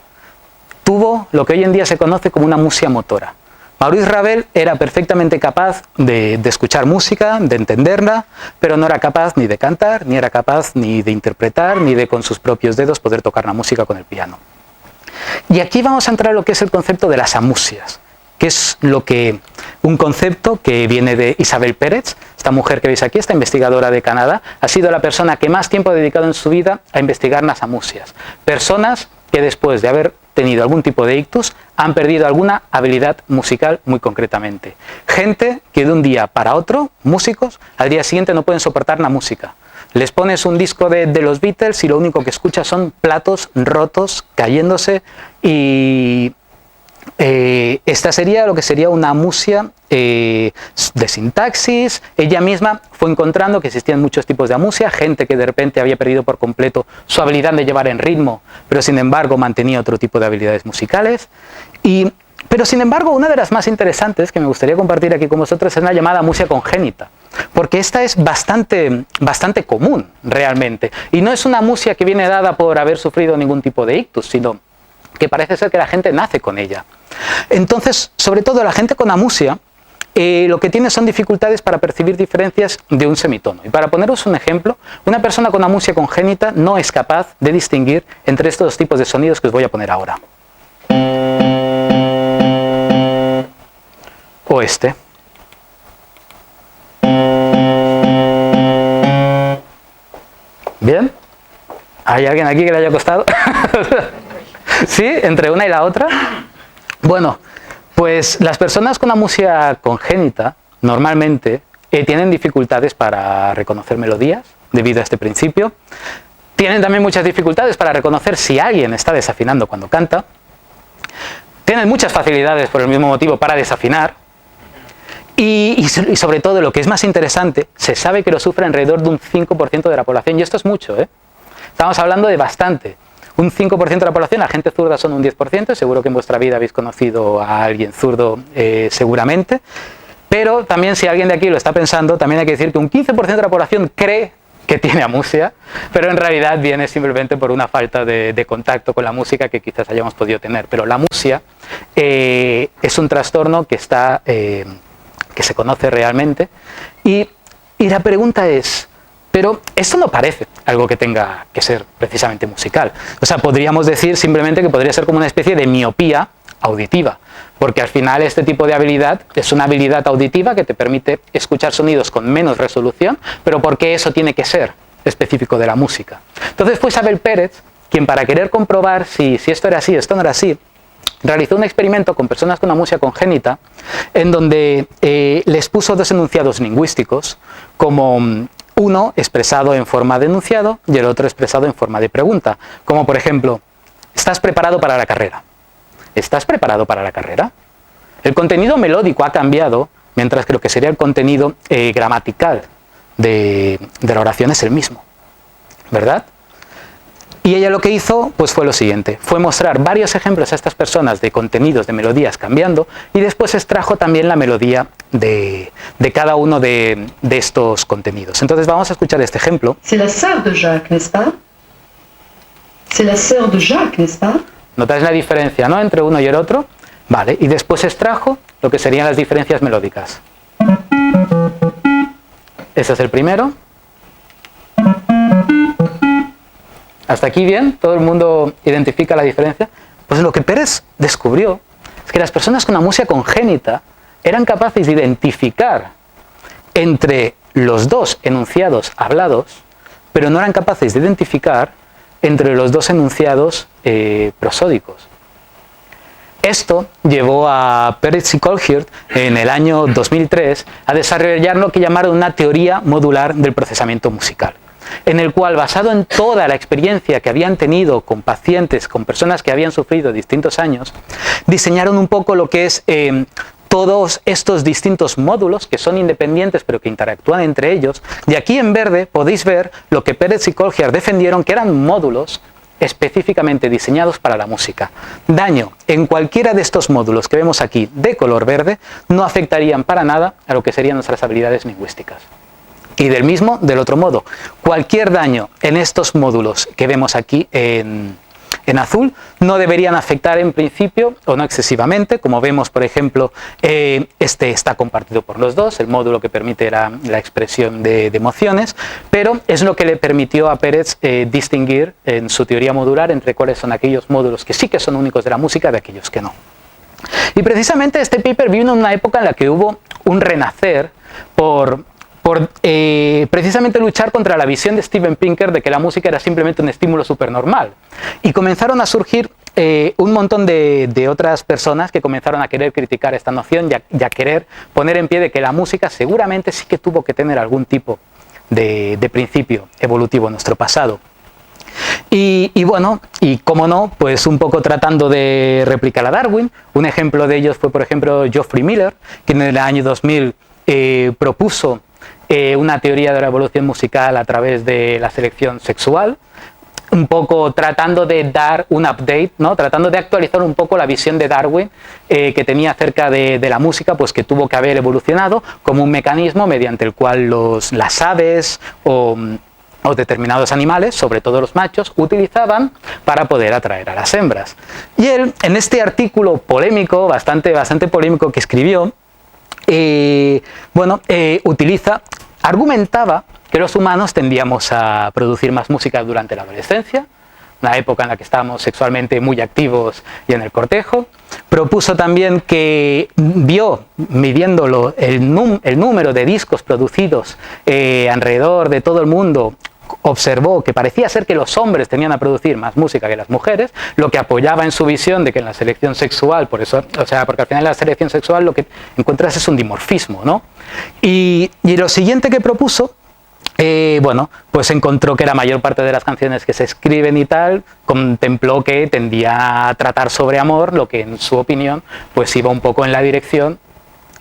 S2: Tuvo lo que hoy en día se conoce como una amusia motora. Maurice Ravel era perfectamente capaz de escuchar música, de entenderla, pero no era capaz ni de cantar, ni era capaz ni de interpretar, ni de con sus propios dedos poder tocar la música con el piano. Y aquí vamos a entrar en lo que es el concepto de las amusias, que es un concepto que viene de Isabel Pérez. Esta mujer que veis aquí, esta investigadora de Canadá, ha sido la persona que más tiempo ha dedicado en su vida a investigar las amusias. Personas que después de haber tenido algún tipo de ictus han perdido alguna habilidad musical muy concretamente. Gente que de un día para otro, músicos, al día siguiente no pueden soportar la música. Les pones un disco de los Beatles y lo único que escuchas son platos rotos, cayéndose, y esta sería lo que sería una amusia de sintaxis. Ella misma fue encontrando que existían muchos tipos de amusia, gente que de repente había perdido por completo su habilidad de llevar en ritmo, pero sin embargo mantenía otro tipo de habilidades musicales. Y Pero sin embargo, una de las más interesantes que me gustaría compartir aquí con vosotros es la llamada música congénita, porque esta es bastante común realmente, y no es una música que viene dada por haber sufrido ningún tipo de ictus, sino que parece ser que la gente nace con ella. Entonces, sobre todo la gente con amusia, lo que tiene son dificultades para percibir diferencias de un semitono. Y para poneros un ejemplo, una persona con amusia congénita no es capaz de distinguir entre estos dos tipos de sonidos que os voy a poner ahora. O este. ¿Bien? ¿Hay alguien aquí que le haya costado? ¿Sí? ¿Entre una y la otra? Bueno, pues las personas con amusia congénita normalmente tienen dificultades para reconocer melodías debido a este principio. Tienen también muchas dificultades para reconocer si alguien está desafinando cuando canta. Tienen muchas facilidades por el mismo motivo para desafinar. Y sobre todo, lo que es más interesante, se sabe que lo sufre alrededor de un 5% de la población. Y esto es mucho, ¿eh? Estamos hablando de bastante. Un 5% de la población, la gente zurda son un 10%. Seguro que en vuestra vida habéis conocido a alguien zurdo, seguramente. Pero también, si alguien de aquí lo está pensando, también hay que decir que un 15% de la población cree que tiene amusia, pero en realidad viene simplemente por una falta de contacto con la música que quizás hayamos podido tener. Pero la amusia es un trastorno que está... que se conoce realmente, y la pregunta es, pero esto no parece algo que tenga que ser precisamente musical. O sea, podríamos decir simplemente que podría ser como una especie de miopía auditiva, porque al final este tipo de habilidad es una habilidad auditiva que te permite escuchar sonidos con menos resolución, pero ¿por qué eso tiene que ser específico de la música? Entonces fue Isabel Pérez quien, para querer comprobar si esto era así, esto no era así, realizó un experimento con personas con amusia congénita en donde les puso dos enunciados lingüísticos, como uno expresado en forma de enunciado y el otro expresado en forma de pregunta, como por ejemplo, ¿estás preparado para la carrera? ¿Estás preparado para la carrera? El contenido melódico ha cambiado, mientras que lo que sería el contenido gramatical de la oración es el mismo, ¿verdad? Y ella lo que hizo pues fue lo siguiente, fue mostrar varios ejemplos a estas personas de contenidos, de melodías cambiando, y después extrajo también la melodía de cada uno de estos contenidos. Entonces vamos a escuchar este ejemplo.
S5: C'est la sœur de Jacques, n'est-ce pas? C'est la sœur de Jacques, n'est-ce pas?
S2: ¿Notáis la diferencia, no, entre uno y el otro? Vale, y después extrajo lo que serían las diferencias melódicas. Este es el primero. ¿Hasta aquí bien? ¿Todo el mundo identifica la diferencia? Pues lo que Pérez descubrió es que las personas con amusia congénita eran capaces de identificar entre los dos enunciados hablados, pero no eran capaces de identificar entre los dos enunciados prosódicos. Esto llevó a Pérez y Colhirt en el año 2003 a desarrollar lo que llamaron una teoría modular del procesamiento musical, en el cual, basado en toda la experiencia que habían tenido con pacientes, con personas que habían sufrido distintos años, diseñaron un poco lo que es todos estos distintos módulos que son independientes pero que interactúan entre ellos. Y aquí en verde podéis ver lo que Pérez y Colhirt defendieron que eran módulos específicamente diseñados para la música. Daño en cualquiera de estos módulos que vemos aquí de color verde no afectarían para nada a lo que serían nuestras habilidades lingüísticas. Y del otro modo, cualquier daño en estos módulos que vemos aquí en azul no deberían afectar en principio o no excesivamente, como vemos por ejemplo, este está compartido por los dos, el módulo que permite la expresión de emociones, pero es lo que le permitió a Pérez distinguir en su teoría modular entre cuáles son aquellos módulos que sí que son únicos de la música de aquellos que no. Y precisamente este paper vino en una época en la que hubo un renacer por precisamente luchar contra la visión de Steven Pinker de que la música era simplemente un estímulo supernormal. Y comenzaron a surgir un montón de otras personas que comenzaron a querer criticar esta noción y a querer poner en pie de que la música seguramente sí que tuvo que tener algún tipo de principio evolutivo en nuestro pasado. Y bueno, y cómo no, pues un poco tratando de replicar a Darwin. Un ejemplo de ellos fue, por ejemplo, Geoffrey Miller, que en el año 2000 propuso una teoría de la evolución musical a través de la selección sexual. un poco tratando de dar un update, ¿no? Tratando de actualizar un poco la visión de Darwin que tenía acerca de la música, pues que tuvo que haber evolucionado como un mecanismo mediante el cual las aves o determinados animales, sobre todo los machos, utilizaban para poder atraer a las hembras. Y él, en este artículo polémico, bastante polémico que escribió, argumentaba que los humanos tendíamos a producir más música durante la adolescencia, una época en la que estábamos sexualmente muy activos y en el cortejo. Propuso también que midiéndolo el número de discos producidos alrededor de todo el mundo, observó que parecía ser que los hombres tenían a producir más música que las mujeres, lo que apoyaba en su visión de que en la selección sexual, porque al final en la selección sexual lo que encuentras es un dimorfismo, ¿no? Y lo siguiente que propuso, pues encontró que la mayor parte de las canciones que se escriben y tal, contempló que tendía a tratar sobre amor, lo que en su opinión pues iba un poco en la dirección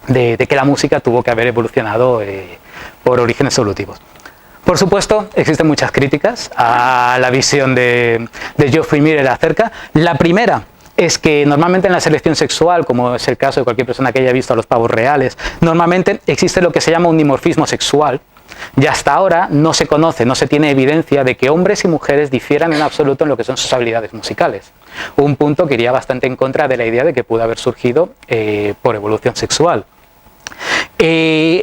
S2: de que la música tuvo que haber evolucionado por orígenes evolutivos. Por supuesto, existen muchas críticas a la visión de Geoffrey Miller acerca. La primera es que normalmente en la selección sexual, como es el caso de cualquier persona que haya visto a los pavos reales, normalmente existe lo que se llama un dimorfismo sexual. Y hasta ahora no se conoce, no se tiene evidencia de que hombres y mujeres difieran en absoluto en lo que son sus habilidades musicales. Un punto que iría bastante en contra de la idea de que pudo haber surgido por evolución sexual.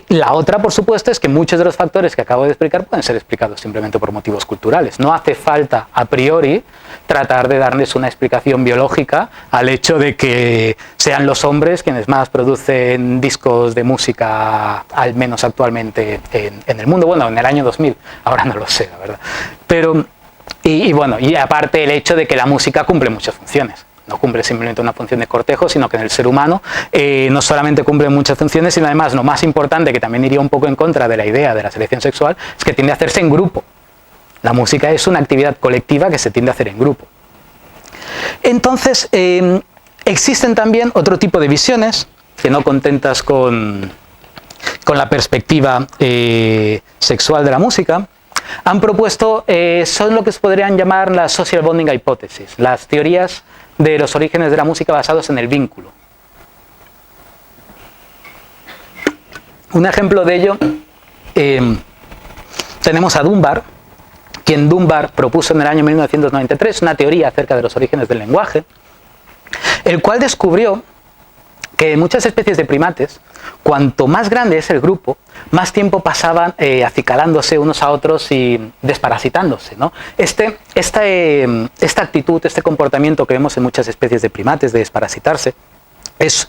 S2: La otra, por supuesto, es que muchos de los factores que acabo de explicar pueden ser explicados simplemente por motivos culturales. No hace falta, a priori, tratar de darles una explicación biológica al hecho de que sean los hombres quienes más producen discos de música, al menos actualmente en el mundo. Bueno, en el año 2000, ahora no lo sé, la verdad. Pero, y aparte el hecho de que la música cumple muchas funciones. No cumple simplemente una función de cortejo, sino que en el ser humano no solamente cumple muchas funciones, sino además, lo más importante, que también iría un poco en contra de la idea de la selección sexual, es que tiende a hacerse en grupo. La música es una actividad colectiva que se tiende a hacer en grupo. Entonces, existen también otro tipo de visiones que no contentas con la perspectiva sexual de la música. Han propuesto, son lo que se podrían llamar las social bonding hypothesis, las teorías de los orígenes de la música basados en el vínculo. Un ejemplo de ello, tenemos a Dunbar, quien Dunbar propuso en el año 1993 una teoría acerca de los orígenes del lenguaje, el cual descubrió que muchas especies de primates, cuanto más grande es el grupo, más tiempo pasaban acicalándose unos a otros y desparasitándose, ¿no? Esta actitud, este comportamiento que vemos en muchas especies de primates de desparasitarse, es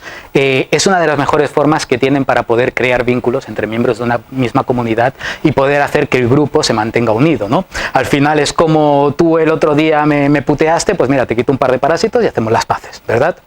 S2: una de las mejores formas que tienen para poder crear vínculos entre miembros de una misma comunidad y poder hacer que el grupo se mantenga unido, ¿no? Al final es como tú el otro día me puteaste, pues mira, te quito un par de parásitos y hacemos las paces, ¿verdad?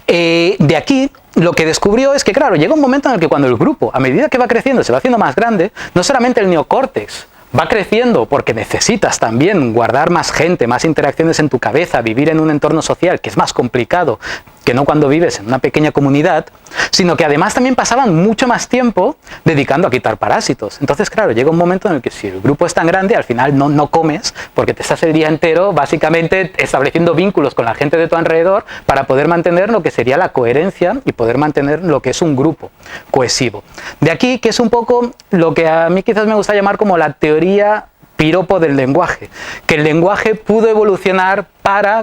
S2: De aquí lo que descubrió es que, claro, llega un momento en el que cuando el grupo, a medida que va creciendo, se va haciendo más grande, no solamente el neocórtex va creciendo porque necesitas también guardar más gente, más interacciones en tu cabeza, vivir en un entorno social que es más complicado que no cuando vives en una pequeña comunidad, sino que además también pasaban mucho más tiempo dedicando a quitar parásitos. Entonces, claro, llega un momento en el que si el grupo es tan grande, al final no comes porque te estás el día entero básicamente estableciendo vínculos con la gente de tu alrededor para poder mantener lo que sería la coherencia y poder mantener lo que es un grupo cohesivo. De aquí que es un poco lo que a mí quizás me gusta llamar como la teoría piropo del lenguaje, que el lenguaje pudo evolucionar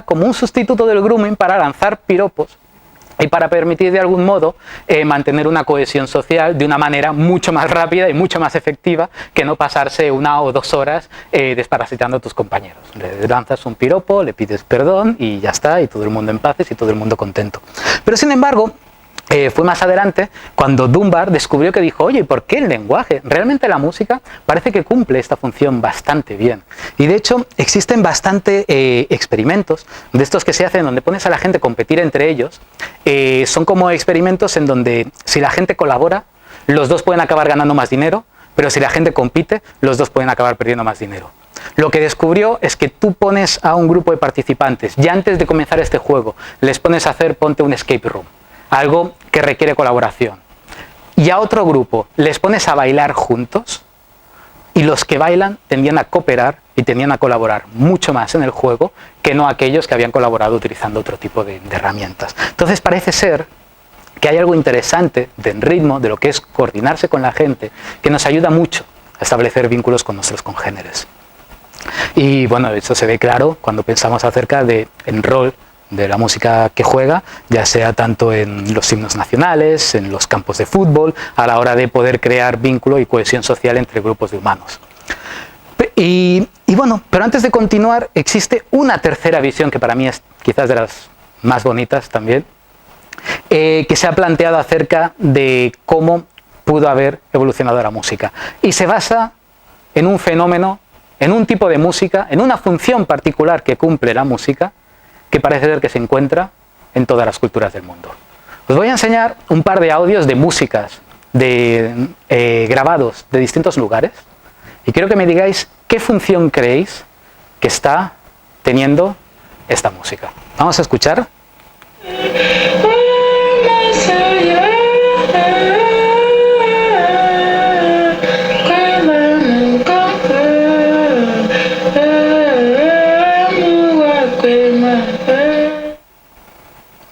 S2: como un sustituto del grooming para lanzar piropos y para permitir de algún modo mantener una cohesión social de una manera mucho más rápida y mucho más efectiva que no pasarse 1 o 2 horas desparasitando a tus compañeros. Le lanzas un piropo, le pides perdón y ya está, y todo el mundo en paz y todo el mundo contento. Pero sin embargo, fue más adelante cuando Dunbar descubrió que dijo, oye, ¿por qué el lenguaje? Realmente la música parece que cumple esta función bastante bien. Y de hecho existen bastante experimentos de estos que se hacen donde pones a la gente a competir entre ellos. Son como experimentos en donde si la gente colabora, los dos pueden acabar ganando más dinero, pero si la gente compite, los dos pueden acabar perdiendo más dinero. Lo que descubrió es que tú pones a un grupo de participantes, ya antes de comenzar este juego, les pones a hacer, ponte un escape room, algo que requiere colaboración. Y a otro grupo les pones a bailar juntos y los que bailan tendían a cooperar y tendían a colaborar mucho más en el juego que no aquellos que habían colaborado utilizando otro tipo de herramientas. Entonces parece ser que hay algo interesante del ritmo, de lo que es coordinarse con la gente, que nos ayuda mucho a establecer vínculos con nuestros congéneres. Y bueno, eso se ve claro cuando pensamos acerca del rol de la música que juega, ya sea tanto en los himnos nacionales, en los campos de fútbol, a la hora de poder crear vínculo y cohesión social entre grupos de humanos. Y bueno, pero antes de continuar, existe una tercera visión que para mí es quizás de las más bonitas también, que se ha planteado acerca de cómo pudo haber evolucionado la música. Y se basa en un fenómeno, en un tipo de música, en una función particular que cumple la música, que parece ser que se encuentra en todas las culturas del mundo. Os voy a enseñar un par de audios de músicas grabados de distintos lugares y quiero que me digáis qué función creéis que está teniendo esta música. Vamos a escuchar.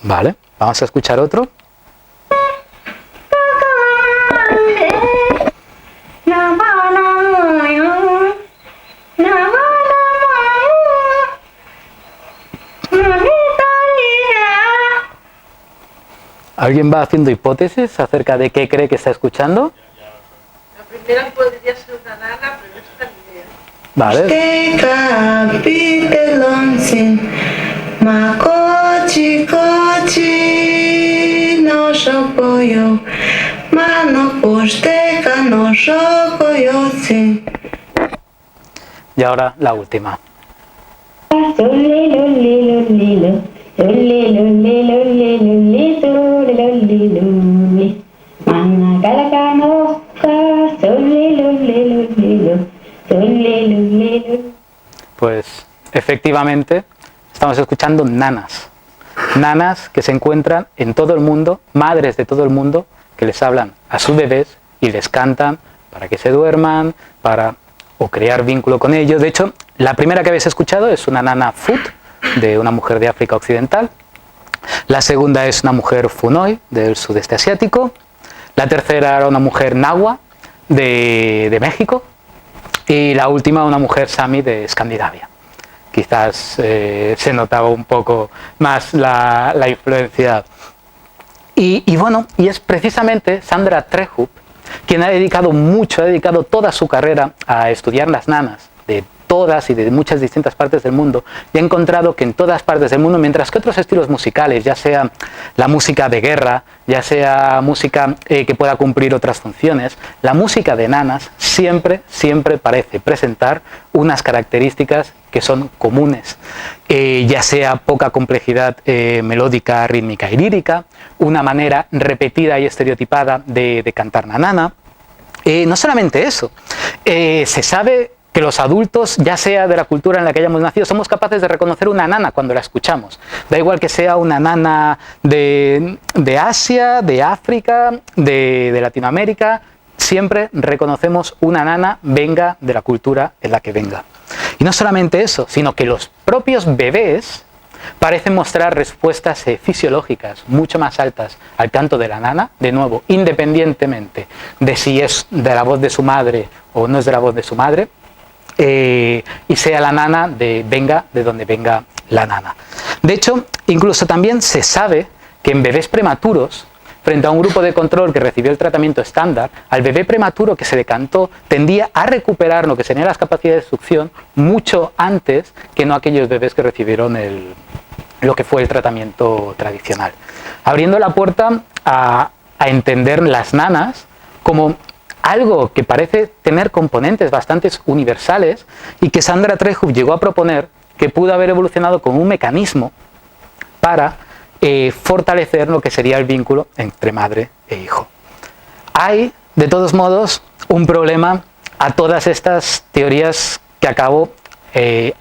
S2: Vale, vamos a escuchar otro. ¿Alguien va haciendo hipótesis acerca de qué cree que está escuchando?
S3: La primera podría ser una nana, pero esta ni idea.
S2: Vale. Y ahora la última. Pues efectivamente estamos escuchando nanas. Nanas que se encuentran en todo el mundo, madres de todo el mundo, que les hablan a sus bebés y les cantan para que se duerman, o crear vínculo con ellos. De hecho, la primera que habéis escuchado es una nana Fut, de una mujer de África Occidental. La segunda es una mujer Funoi, del sudeste asiático. La tercera era una mujer Nahua, de México. Y la última una mujer Sami, de Escandinavia. Quizás se notaba un poco más la influencia. Y bueno, y es precisamente Sandra Trejub quien ha dedicado toda su carrera a estudiar las nanas de todas y de muchas distintas partes del mundo, y ha encontrado que en todas partes del mundo, mientras que otros estilos musicales, ya sea la música de guerra, ya sea música que pueda cumplir otras funciones, la música de nanas siempre parece presentar unas características que son comunes, ya sea poca complejidad melódica, rítmica y lírica, una manera repetida y estereotipada de cantar la nana. No solamente eso, se sabe que los adultos, ya sea de la cultura en la que hayamos nacido, somos capaces de reconocer una nana cuando la escuchamos. Da igual que sea una nana de Asia, de África, de Latinoamérica, siempre reconocemos una nana, venga de la cultura en la que venga. Y no solamente eso, sino que los propios bebés parecen mostrar respuestas fisiológicas mucho más altas al canto de la nana, de nuevo, independientemente de si es de la voz de su madre o no es de la voz de su madre, y sea la nana venga de donde venga la nana. De hecho, incluso también se sabe que en bebés prematuros, frente a un grupo de control que recibió el tratamiento estándar, al bebé prematuro que se decantó tendía a recuperar lo que serían las capacidades de succión mucho antes que no aquellos bebés que recibieron lo que fue el tratamiento tradicional, abriendo la puerta a entender las nanas como algo que parece tener componentes bastante universales y que Sandra Trejub llegó a proponer que pudo haber evolucionado como un mecanismo para fortalecer lo que sería el vínculo entre madre e hijo. Hay, de todos modos, un problema a todas estas teorías que acabo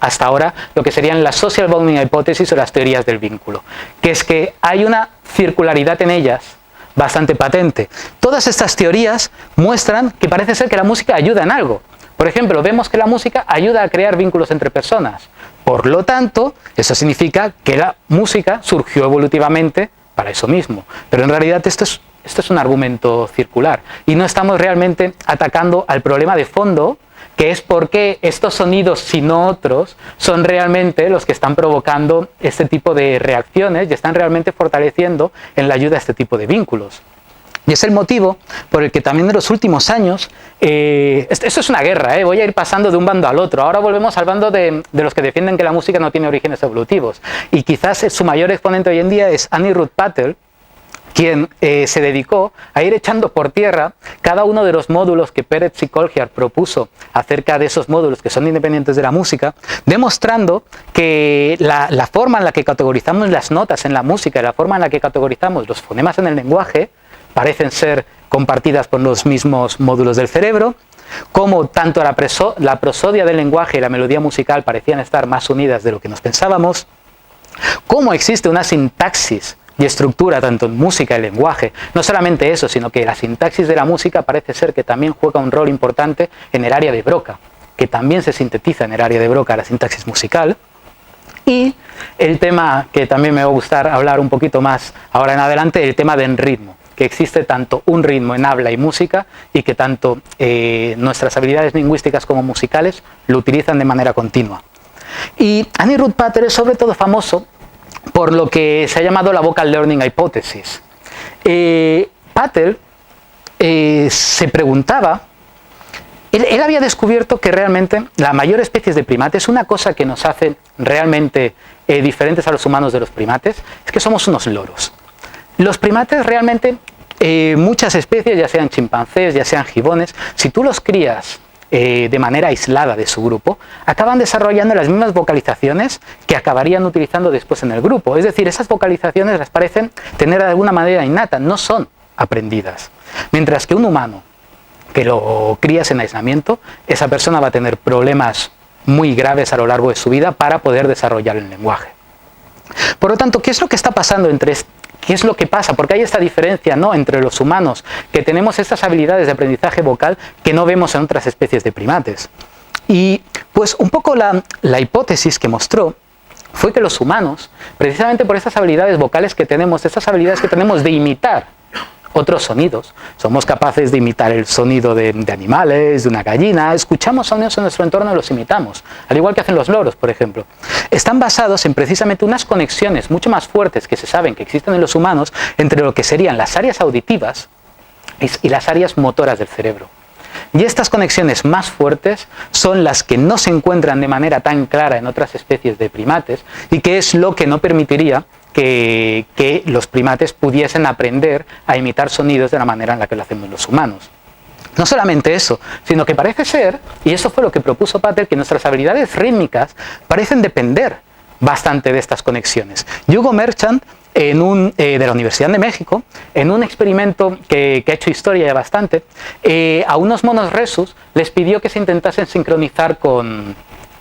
S2: hasta ahora, lo que serían las social bounding hypothesis o las teorías del vínculo, que es que hay una circularidad en ellas bastante patente. Todas estas teorías muestran que parece ser que la música ayuda en algo. Por ejemplo, vemos que la música ayuda a crear vínculos entre personas. Por lo tanto, eso significa que la música surgió evolutivamente para eso mismo. Pero en realidad esto es un argumento circular y no estamos realmente atacando al problema de fondo, que es por qué estos sonidos, si no otros, son realmente los que están provocando este tipo de reacciones y están realmente fortaleciendo en la ayuda a este tipo de vínculos. Y es el motivo por el que también en los últimos años, esto es una guerra, voy a ir pasando de un bando al otro. Ahora volvemos al bando de los que defienden que la música no tiene orígenes evolutivos. Y quizás su mayor exponente hoy en día es Anirudh Patel, quien se dedicó a ir echando por tierra cada uno de los módulos que Peretz y Kolhyar propuso acerca de esos módulos que son independientes de la música, demostrando que la forma en la que categorizamos las notas en la música y la forma en la que categorizamos los fonemas en el lenguaje parecen ser compartidas por los mismos módulos del cerebro, como tanto la prosodia del lenguaje y la melodía musical parecían estar más unidas de lo que nos pensábamos, cómo existe una sintaxis y estructura tanto en música y lenguaje. No solamente eso, sino que la sintaxis de la música parece ser que también juega un rol importante en el área de Broca, que también se sintetiza en el área de Broca la sintaxis musical. Y el tema que también me va a gustar hablar un poquito más ahora en adelante, el tema del ritmo, que existe tanto un ritmo en habla y música y que tanto nuestras habilidades lingüísticas como musicales lo utilizan de manera continua. Y Anirudh Patel es sobre todo famoso por lo que se ha llamado la Vocal Learning Hypothesis. Patel se preguntaba, él había descubierto que realmente la mayor especie de primates, una cosa que nos hace realmente diferentes a los humanos de los primates, es que somos unos loros. Los primates realmente, muchas especies, ya sean chimpancés, ya sean gibones, si tú los crías de manera aislada de su grupo, acaban desarrollando las mismas vocalizaciones que acabarían utilizando después en el grupo. Es decir, esas vocalizaciones las parecen tener de alguna manera innata, no son aprendidas. Mientras que un humano que lo crías en aislamiento, esa persona va a tener problemas muy graves a lo largo de su vida para poder desarrollar el lenguaje. Por lo tanto, ¿qué es lo que está pasando ¿Qué es lo que pasa? Porque hay esta diferencia, ¿no?, entre los humanos, que tenemos estas habilidades de aprendizaje vocal que no vemos en otras especies de primates. Y pues un poco la hipótesis que mostró fue que los humanos, precisamente por estas habilidades vocales que tenemos, estas habilidades que tenemos de imitar otros sonidos, somos capaces de imitar el sonido de animales, de una gallina, escuchamos sonidos en nuestro entorno y los imitamos, al igual que hacen los loros, por ejemplo. Están basados en precisamente unas conexiones mucho más fuertes que se saben que existen en los humanos entre lo que serían las áreas auditivas y las áreas motoras del cerebro. Y estas conexiones más fuertes son las que no se encuentran de manera tan clara en otras especies de primates y que es lo que no permitiría que los primates pudiesen aprender a imitar sonidos de la manera en la que lo hacemos los humanos. No solamente eso, sino que parece ser, y eso fue lo que propuso Patel, que nuestras habilidades rítmicas parecen depender bastante de estas conexiones. Hugo Merchant, de la Universidad de México, en un experimento que ha hecho historia ya bastante, a unos monos rhesus les pidió que se intentasen sincronizar con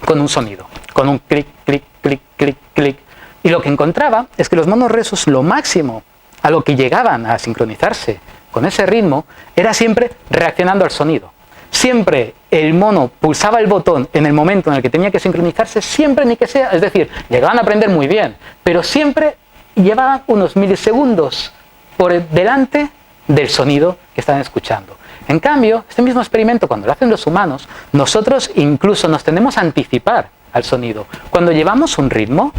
S2: un sonido, con un clic, clic, clic, clic, clic. Y lo que encontraba es que los monos rhesus, lo máximo a lo que llegaban a sincronizarse con ese ritmo, era siempre reaccionando al sonido. Siempre el mono pulsaba el botón en el momento en el que tenía que sincronizarse, siempre ni que sea, es decir, llegaban a aprender muy bien, pero siempre llevaban unos milisegundos por delante del sonido que estaban escuchando. En cambio, este mismo experimento, cuando lo hacen los humanos, nosotros incluso nos tendemos a anticipar al sonido. Cuando llevamos un ritmo,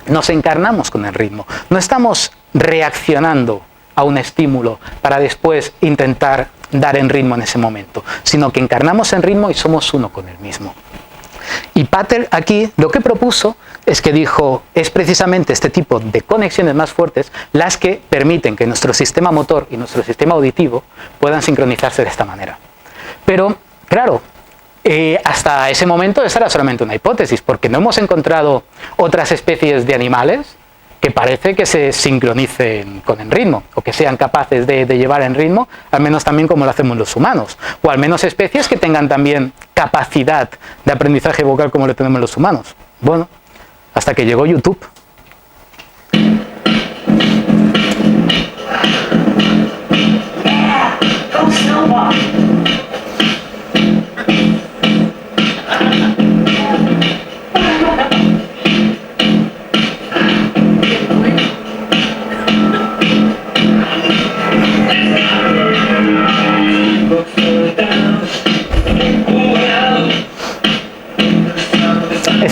S2: nos encarnamos con el ritmo. No estamos reaccionando a un estímulo para después intentar dar en ritmo en ese momento, sino que encarnamos en ritmo y somos uno con el mismo. Y Patel aquí lo que propuso es que dijo, es precisamente este tipo de conexiones más fuertes las que permiten que nuestro sistema motor y nuestro sistema auditivo puedan sincronizarse de esta manera. Pero, claro, hasta ese momento esa era solamente una hipótesis, porque no hemos encontrado otras especies de animales que parece que se sincronicen con el ritmo, o que sean capaces de llevar en ritmo, al menos también como lo hacemos los humanos, o al menos especies que tengan también capacidad de aprendizaje vocal como lo tenemos los humanos. Bueno, hasta que llegó YouTube.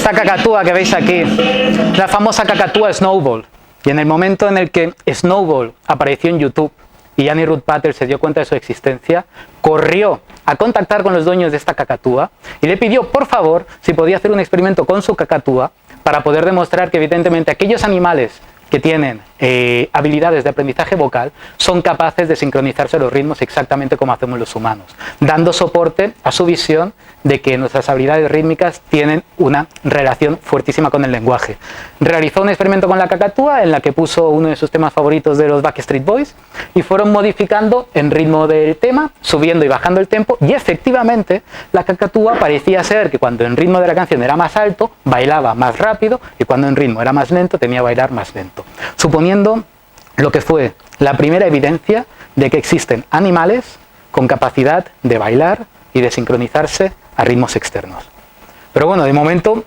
S2: esta cacatúa que veis aquí, la famosa cacatúa Snowball. Y en el momento en el que Snowball apareció en YouTube y Anirudh Patel se dio cuenta de su existencia, corrió a contactar con los dueños de esta cacatúa y le pidió, por favor, si podía hacer un experimento con su cacatúa para poder demostrar que evidentemente aquellos animales que tienen habilidades de aprendizaje vocal son capaces de sincronizarse a los ritmos exactamente como hacemos los humanos, dando soporte a su visión de que nuestras habilidades rítmicas tienen una relación fuertísima con el lenguaje. Realizó un experimento con la cacatúa en la que puso uno de sus temas favoritos de los Backstreet Boys y fueron modificando en ritmo del tema, subiendo y bajando el tempo, y efectivamente la cacatúa parecía ser que cuando en ritmo de la canción era más alto, bailaba más rápido, y cuando en ritmo era más lento, tenía que bailar más lento, suponiendo lo que fue la primera evidencia de que existen animales con capacidad de bailar y de sincronizarse a ritmos externos. Pero bueno, de momento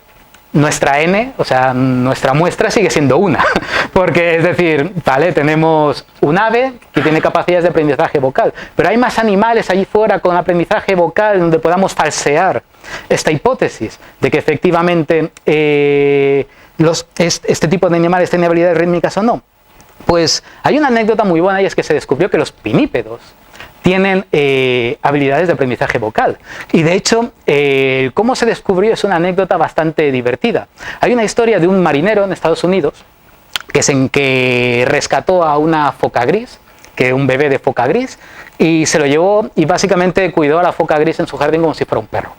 S2: nuestra N, o sea, nuestra muestra sigue siendo una, porque es decir, vale, tenemos un ave que tiene capacidades de aprendizaje vocal, pero hay más animales allí fuera con aprendizaje vocal donde podamos falsear esta hipótesis de que efectivamente este tipo de animales tienen habilidades rítmicas o no. Pues hay una anécdota muy buena, y es que se descubrió que los pinípedos tienen habilidades de aprendizaje vocal. Y de hecho, cómo se descubrió es una anécdota bastante divertida. Hay una historia de un marinero en Estados Unidos que rescató a una foca gris, un bebé de foca gris, y se lo llevó y básicamente cuidó a la foca gris en su jardín como si fuera un perro.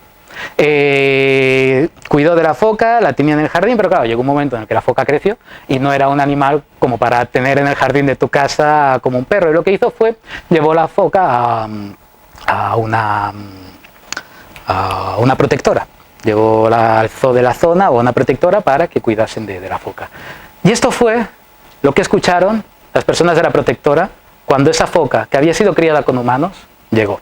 S2: Cuidó de la foca, la tenía en el jardín, pero claro, llegó un momento en el que la foca creció y no era un animal como para tener en el jardín de tu casa como un perro, y lo que hizo fue llevó la foca a una protectora, llevó al zoo de la zona o a una protectora para que cuidasen de la foca. Y esto fue lo que escucharon las personas de la protectora cuando esa foca, que había sido criada con humanos, llegó.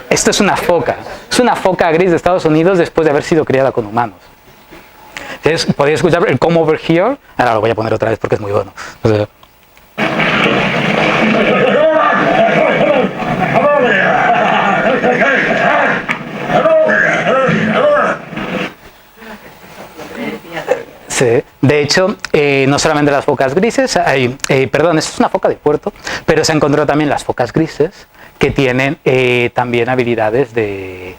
S2: Esto es una foca gris de Estados Unidos después de haber sido criada con humanos. Entonces, podéis escuchar el Come Over Here. Ahora lo voy a poner otra vez porque es muy bueno. O sea, sí. De hecho, no solamente las focas grises, perdón, esto es una foca de puerto, pero se encontró también las focas grises que tienen también habilidades de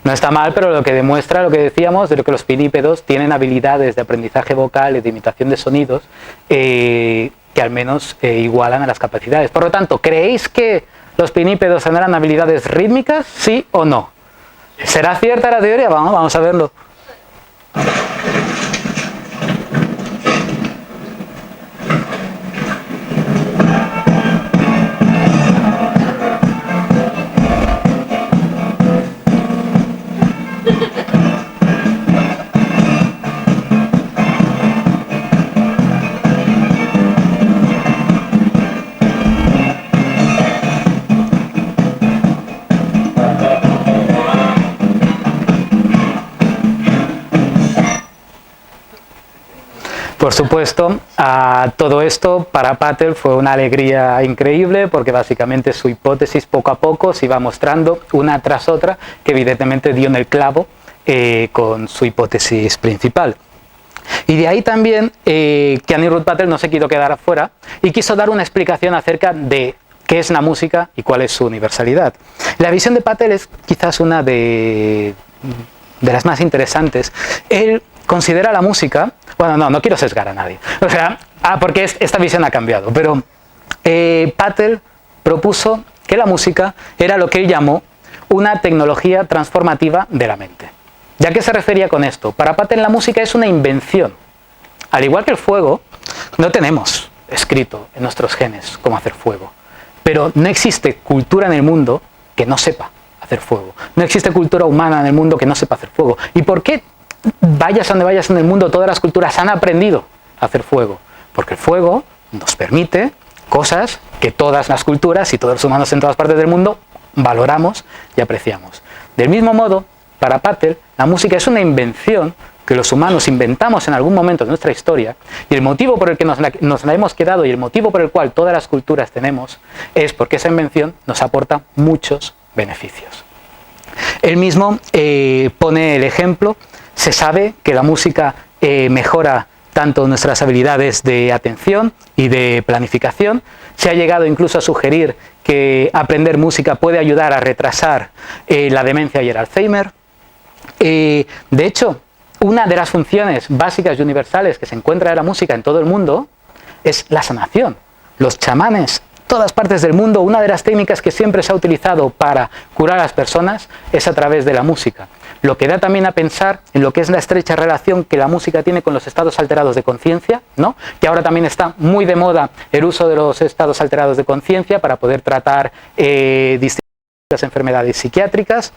S2: No está mal, pero lo que demuestra lo que decíamos de lo que los pinípedos tienen habilidades de aprendizaje vocal y de imitación de sonidos que al menos igualan a las capacidades. Por lo tanto, ¿creéis que los pinípedos tendrán habilidades rítmicas? ¿Sí o no? ¿Será cierta la teoría? Vamos a verlo. Por supuesto, todo esto para Patel fue una alegría increíble porque básicamente su hipótesis poco a poco se iba mostrando una tras otra que evidentemente dio en el clavo con su hipótesis principal. Y de ahí también que Anirudh Patel no se quiso quedar afuera y quiso dar una explicación acerca de qué es la música y cuál es su universalidad. La visión de Patel es quizás una de las más interesantes. Él considera la música, bueno, no quiero sesgar a nadie, o sea, porque esta visión ha cambiado, pero Patel propuso que la música era lo que él llamó una tecnología transformativa de la mente. ¿Ya qué se refería con esto? Para Patel la música es una invención. Al igual que el fuego, no tenemos escrito en nuestros genes cómo hacer fuego, pero no existe cultura en el mundo que no sepa hacer fuego. No existe cultura humana en el mundo que no sepa hacer fuego. ¿Y por qué? Vayas donde vayas en el mundo, todas las culturas han aprendido a hacer fuego, porque el fuego nos permite cosas que todas las culturas y todos los humanos en todas partes del mundo valoramos y apreciamos. Del mismo modo, para Patel, la música es una invención que los humanos inventamos en algún momento de nuestra historia, y el motivo por el que nos la hemos quedado y el motivo por el cual todas las culturas tenemos es porque esa invención nos aporta muchos beneficios. Él mismo pone el ejemplo. Se sabe que la música mejora tanto nuestras habilidades de atención y de planificación. Se ha llegado incluso a sugerir que aprender música puede ayudar a retrasar la demencia y el Alzheimer. De hecho, una de las funciones básicas y universales que se encuentra en la música en todo el mundo es la sanación. Los chamanes, todas partes del mundo, una de las técnicas que siempre se ha utilizado para curar a las personas es a través de la música. Lo que da también a pensar en lo que es la estrecha relación que la música tiene con los estados alterados de conciencia, ¿no? Que ahora también está muy de moda el uso de los estados alterados de conciencia para poder tratar distintas enfermedades psiquiátricas.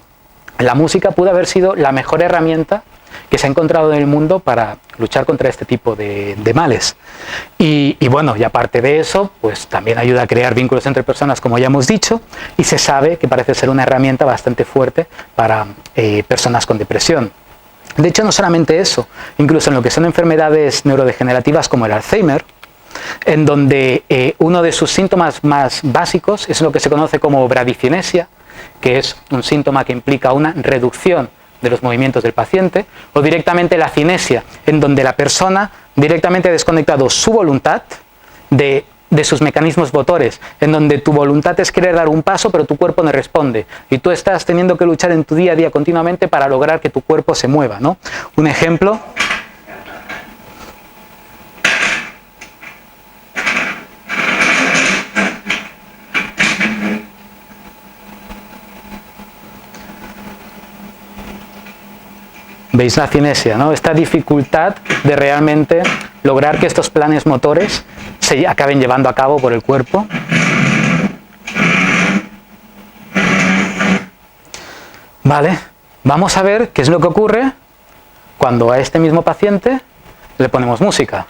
S2: La música pudo haber sido la mejor herramienta que se ha encontrado en el mundo para luchar contra este tipo de males. Y bueno, y aparte de eso, pues también ayuda a crear vínculos entre personas, como ya hemos dicho, y se sabe que parece ser una herramienta bastante fuerte para personas con depresión. De hecho, no solamente eso, incluso en lo que son enfermedades neurodegenerativas como el Alzheimer, en donde uno de sus síntomas más básicos es lo que se conoce como bradicinesia, que es un síntoma que implica una reducción de los movimientos del paciente, o directamente la cinesia, en donde la persona directamente ha desconectado su voluntad de sus mecanismos motores, en donde tu voluntad es querer dar un paso, pero tu cuerpo no responde, y tú estás teniendo que luchar en tu día a día continuamente para lograr que tu cuerpo se mueva, ¿no? Un ejemplo. ¿Veis la cinesia, ¿no? Esta dificultad de realmente lograr que estos planes motores se acaben llevando a cabo por el cuerpo. Vale, vamos a ver qué es lo que ocurre cuando a este mismo paciente le ponemos música.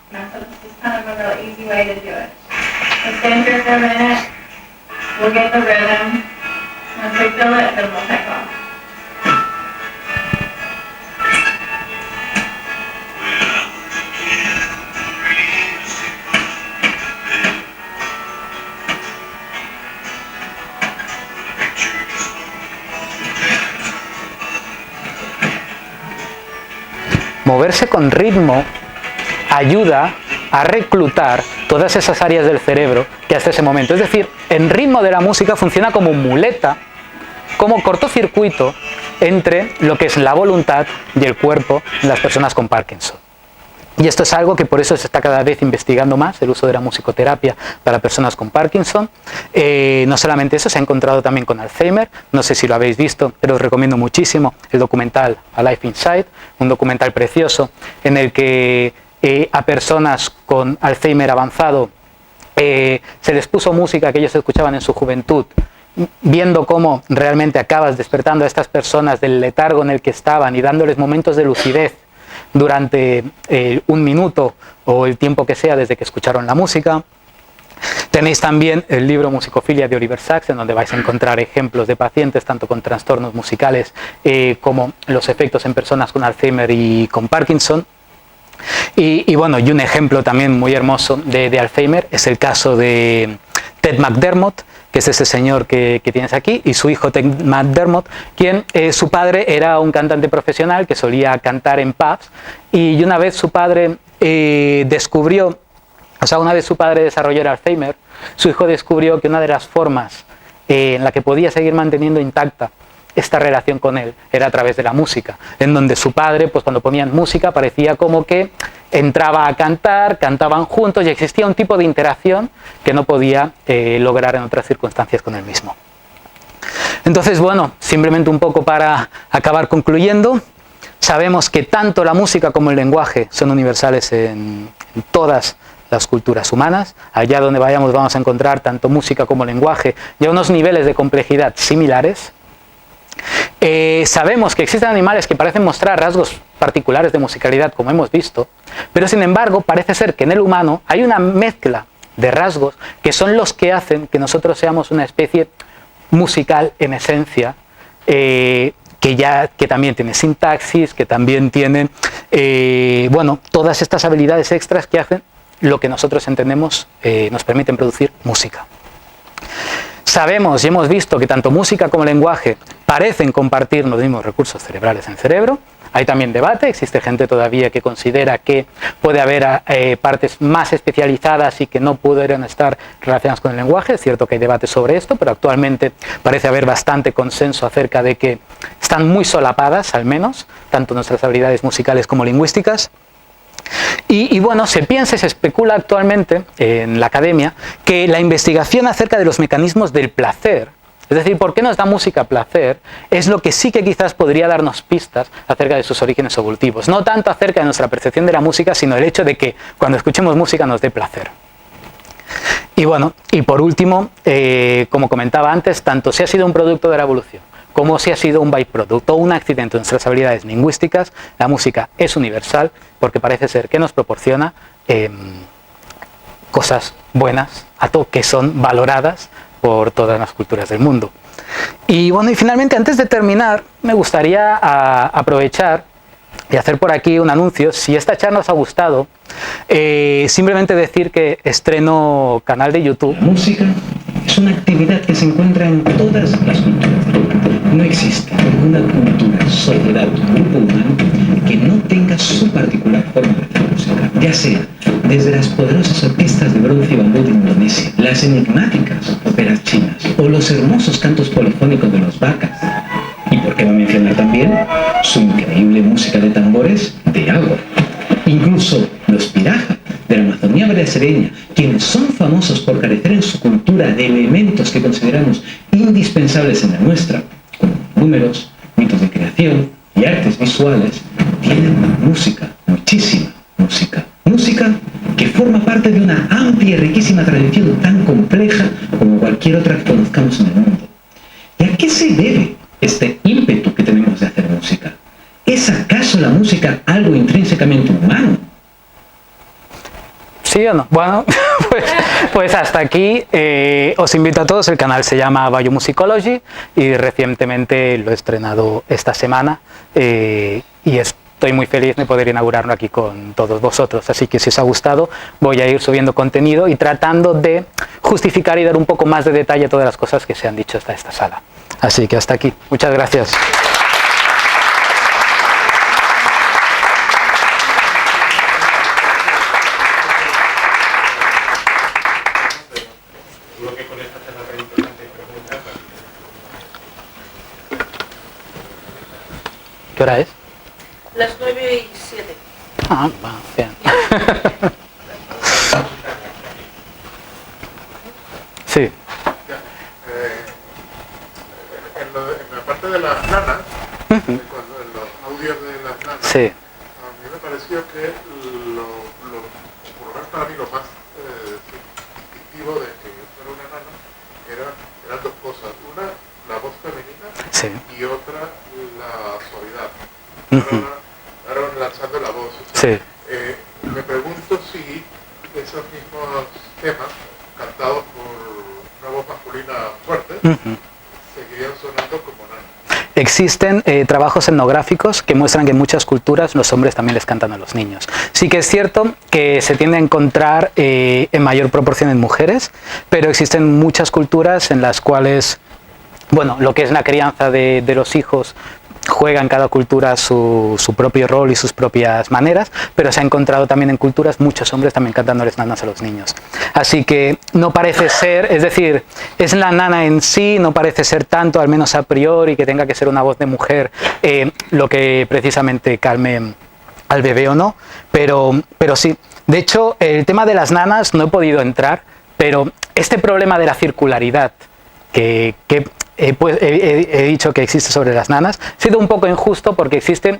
S2: Moverse con ritmo ayuda a reclutar todas esas áreas del cerebro que hasta ese momento, es decir, el ritmo de la música funciona como muleta, como cortocircuito entre lo que es la voluntad y el cuerpo en las personas con Parkinson. Y esto es algo que por eso se está cada vez investigando más, el uso de la musicoterapia para personas con Parkinson. No solamente eso, se ha encontrado también con Alzheimer. No sé si lo habéis visto, pero os recomiendo muchísimo el documental A Life Inside, un documental precioso en el que a personas con Alzheimer avanzado se les puso música que ellos escuchaban en su juventud, viendo cómo realmente acabas despertando a estas personas del letargo en el que estaban y dándoles momentos de lucidez durante un minuto o el tiempo que sea desde que escucharon la música. Tenéis también el libro Musicofilia de Oliver Sacks, en donde vais a encontrar ejemplos de pacientes tanto con trastornos musicales como los efectos en personas con Alzheimer y con Parkinson. Y bueno, y un ejemplo también muy hermoso de Alzheimer es el caso de Ted McDermott, que es ese señor que tienes aquí, y su hijo Ted McDermott, quien su padre era un cantante profesional que solía cantar en pubs, y una vez su padre una vez su padre desarrolló el Alzheimer, su hijo descubrió que una de las formas en la que podía seguir manteniendo intacta esta relación con él era a través de la música, en donde su padre, pues cuando ponían música, parecía como que entraba a cantar, cantaban juntos y existía un tipo de interacción que no podía lograr en otras circunstancias con él mismo. Entonces, bueno, simplemente un poco para acabar concluyendo, sabemos que tanto la música como el lenguaje son universales en todas las culturas humanas. Allá donde vayamos vamos a encontrar tanto música como lenguaje y a unos niveles de complejidad similares. Sabemos que existen animales que parecen mostrar rasgos particulares de musicalidad, como hemos visto, pero sin embargo parece ser que en el humano hay una mezcla de rasgos que son los que hacen que nosotros seamos una especie musical en esencia, que también tiene sintaxis, que también tiene bueno, todas estas habilidades extras que hacen lo que nosotros entendemos nos permiten producir música. Sabemos y hemos visto que tanto música como lenguaje parecen compartir los mismos recursos cerebrales en el cerebro. Hay también debate, existe gente todavía que considera que puede haber partes más especializadas y que no pudieran estar relacionadas con el lenguaje. Es cierto que hay debate sobre esto, pero actualmente parece haber bastante consenso acerca de que están muy solapadas, al menos, tanto nuestras habilidades musicales como lingüísticas. Y bueno, se piensa y se especula actualmente en la academia que la investigación acerca de los mecanismos del placer, es decir, por qué nos da música placer, es lo que sí que quizás podría darnos pistas acerca de sus orígenes evolutivos. No tanto acerca de nuestra percepción de la música, sino el hecho de que cuando escuchemos música nos dé placer. Y bueno, y por último, como comentaba antes, tanto si ha sido un producto de la evolución como si ha sido un byproduct o un accidente de nuestras habilidades lingüísticas, la música es universal porque parece ser que nos proporciona cosas buenas que son valoradas por todas las culturas del mundo. Y bueno, y finalmente, antes de terminar, me gustaría aprovechar y hacer por aquí un anuncio. Si esta charla os ha gustado, simplemente decir que estreno canal de YouTube.
S6: La música es una actividad que se encuentra en todas las culturas. No existe ninguna cultura, sociedad o grupo humano que no tenga su particular forma de hacer música, ya sea desde las poderosas orquestas de bronce y bambú de Indonesia, las enigmáticas óperas chinas o los hermosos cantos polifónicos de los vacas. ¿Y por qué va a mencionar también su increíble música de tambores de agua? Incluso los piraja de la Amazonía brasileña, quienes son famosos por carecer en su cultura de elementos que consideramos indispensables en la nuestra, como números, mitos de creación y artes visuales, tienen música, muchísima música. Música que forma parte de una amplia y riquísima tradición tan compleja como cualquier otra que conozcamos en el mundo. ¿Y a qué se debe este ímpetu que tenemos de hacer música? ¿Es acaso la música algo intrínsecamente humano?
S2: ¿Sí o no? Bueno, pues hasta aquí. Os invito a todos. El canal se llama Biomusicology y recientemente lo he estrenado esta semana y estoy muy feliz de poder inaugurarlo aquí con todos vosotros. Así que si os ha gustado, voy a ir subiendo contenido y tratando de justificar y dar un poco más de detalle a todas las cosas que se han dicho hasta esta sala. Así que hasta aquí. Muchas gracias. ¿Qué hora es?
S3: Las 9:07.
S2: Ah, va, bien. Sí.
S1: En la parte de las nanas, en los audios de las nanas,
S2: Sí.
S1: a mí me pareció que por lo menos para mí lo más distintivo de que fuera una nana eran dos cosas. Una, la voz femenina,
S2: Sí.
S1: y otra, la suavidad.
S2: Ujú.
S1: Ahora lanzando la voz. O
S2: Sí.
S1: sea, me pregunto si esos mismos temas, cantados por una voz masculina fuerte, seguirían sonando como nanas.
S2: Existen trabajos etnográficos que muestran que en muchas culturas los hombres también les cantan a los niños. Sí que es cierto que se tiende a encontrar en mayor proporción en mujeres, pero existen muchas culturas en las cuales, bueno, lo que es la crianza de los hijos juega en cada cultura su propio rol y sus propias maneras, pero se ha encontrado también en culturas muchos hombres también cantándoles nanas a los niños. Así que no parece ser, es decir, es la nana en sí, no parece ser tanto, al menos a priori, que tenga que ser una voz de mujer lo que precisamente calme al bebé o no, pero sí. De hecho, el tema de las nanas no he podido entrar, pero este problema de la circularidad que he dicho que existe sobre las nanas, ha sido un poco injusto porque existen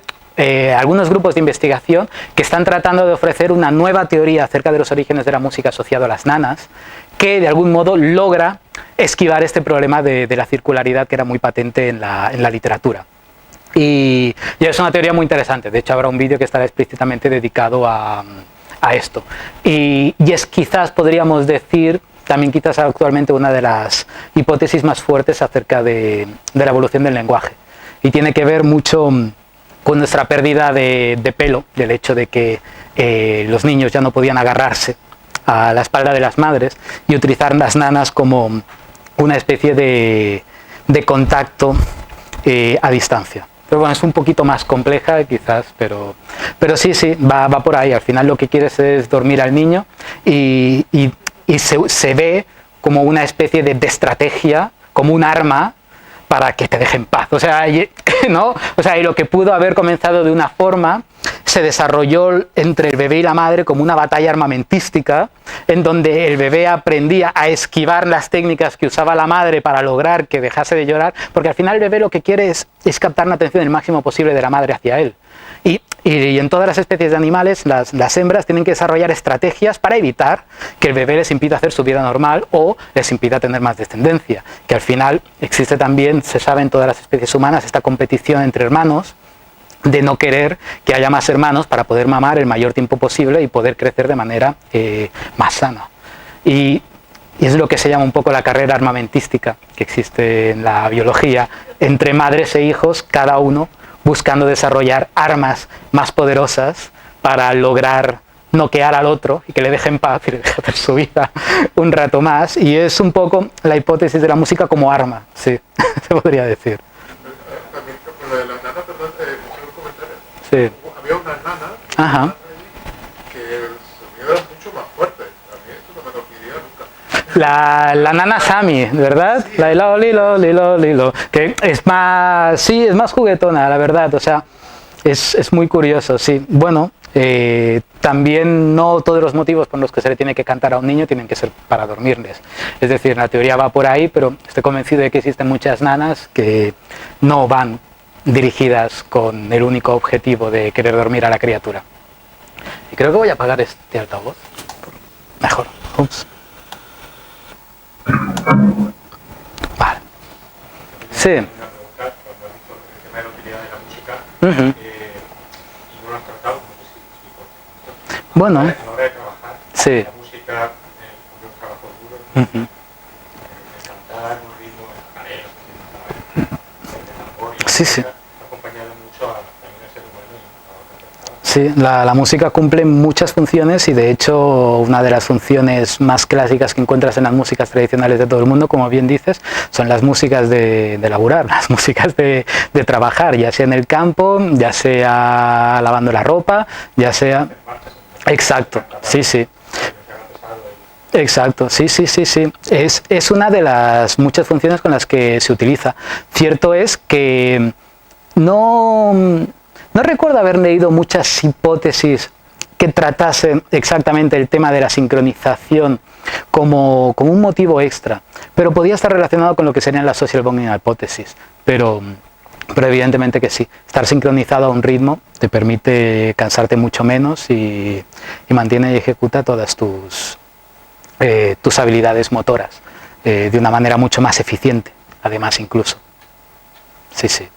S2: algunos grupos de investigación que están tratando de ofrecer una nueva teoría acerca de los orígenes de la música asociado a las nanas, que de algún modo logra esquivar este problema de la circularidad que era muy patente en la literatura. Y es una teoría muy interesante. De hecho, habrá un vídeo que estará explícitamente dedicado a a esto. Y es quizás, podríamos decir, también quizás actualmente una de las hipótesis más fuertes acerca de la evolución del lenguaje. Y tiene que ver mucho con nuestra pérdida de pelo, del hecho de que los niños ya no podían agarrarse a la espalda de las madres y utilizar las nanas como una especie de contacto a distancia. Pero bueno, es un poquito más compleja quizás, pero sí, va por ahí. Al final lo que quieres es dormir al niño y se ve como una especie de estrategia, como un arma para que te deje en paz. O sea, ¿no? O sea, y lo que pudo haber comenzado de una forma se desarrolló entre el bebé y la madre como una batalla armamentística, en donde el bebé aprendía a esquivar las técnicas que usaba la madre para lograr que dejase de llorar, porque al final el bebé lo que quiere es captar la atención el máximo posible de la madre hacia él. Y en todas las especies de animales, las hembras tienen que desarrollar estrategias para evitar que el bebé les impida hacer su vida normal o les impida tener más descendencia. Que al final existe también, se sabe en todas las especies humanas, esta competición entre hermanos de no querer que haya más hermanos para poder mamar el mayor tiempo posible y poder crecer de manera más sana. Y es lo que se llama un poco la carrera armamentística que existe en la biología, entre madres e hijos, cada uno buscando desarrollar armas más poderosas para lograr noquear al otro y que le deje en paz y le deje hacer su vida un rato más. Y es un poco la hipótesis de la música como arma, sí, se podría decir.
S1: También con lo de las nanas, perdón, un comentario.
S2: Sí.
S1: Había unas nanas
S2: Ajá.
S1: que el sonido era mucho más fuerte. A mí esto no me lo pidió nunca.
S2: La nana Sami, ¿verdad? Sí. La de lilo, lilo, que es más, sí, es más juguetona, la verdad, o sea, es muy curioso, sí. Bueno, también no todos los motivos por los que se le tiene que cantar a un niño tienen que ser para dormirles. Es decir, la teoría va por ahí, pero estoy convencido de que existen muchas nanas que no van dirigidas con el único objetivo de querer dormir a la criatura. Y creo que voy a apagar este altavoz. Mejor. Ups. Vale. Sí.
S1: Una pregunta, cuando has dicho el tema de la utilidad de la música, y no lo has tratado, no sé si explico.
S2: Bueno.
S1: A la hora de trabajar,
S2: sí.
S1: La música es un trabajo duro, de cantar un ritmo en la pared, de tambor, y
S2: sí, sí.
S1: ha acompañado mucho también al ser humano y a otras personas.
S2: Sí, la música cumple muchas funciones y de hecho una de las funciones más clásicas que encuentras en las músicas tradicionales de todo el mundo, como bien dices, son las músicas de laburar, las músicas de trabajar, ya sea en el campo, ya sea lavando la ropa, ya sea... Exacto, sí, sí. Exacto, sí. Es una de las muchas funciones con las que se utiliza. Cierto es que no recuerdo haber leído muchas hipótesis que tratasen exactamente el tema de la sincronización como un motivo extra, pero podía estar relacionado con lo que serían las social bonding hypothesis, pero evidentemente que sí. Estar sincronizado a un ritmo te permite cansarte mucho menos y mantiene y ejecuta todas tus habilidades motoras de una manera mucho más eficiente, además incluso. Sí. Sí.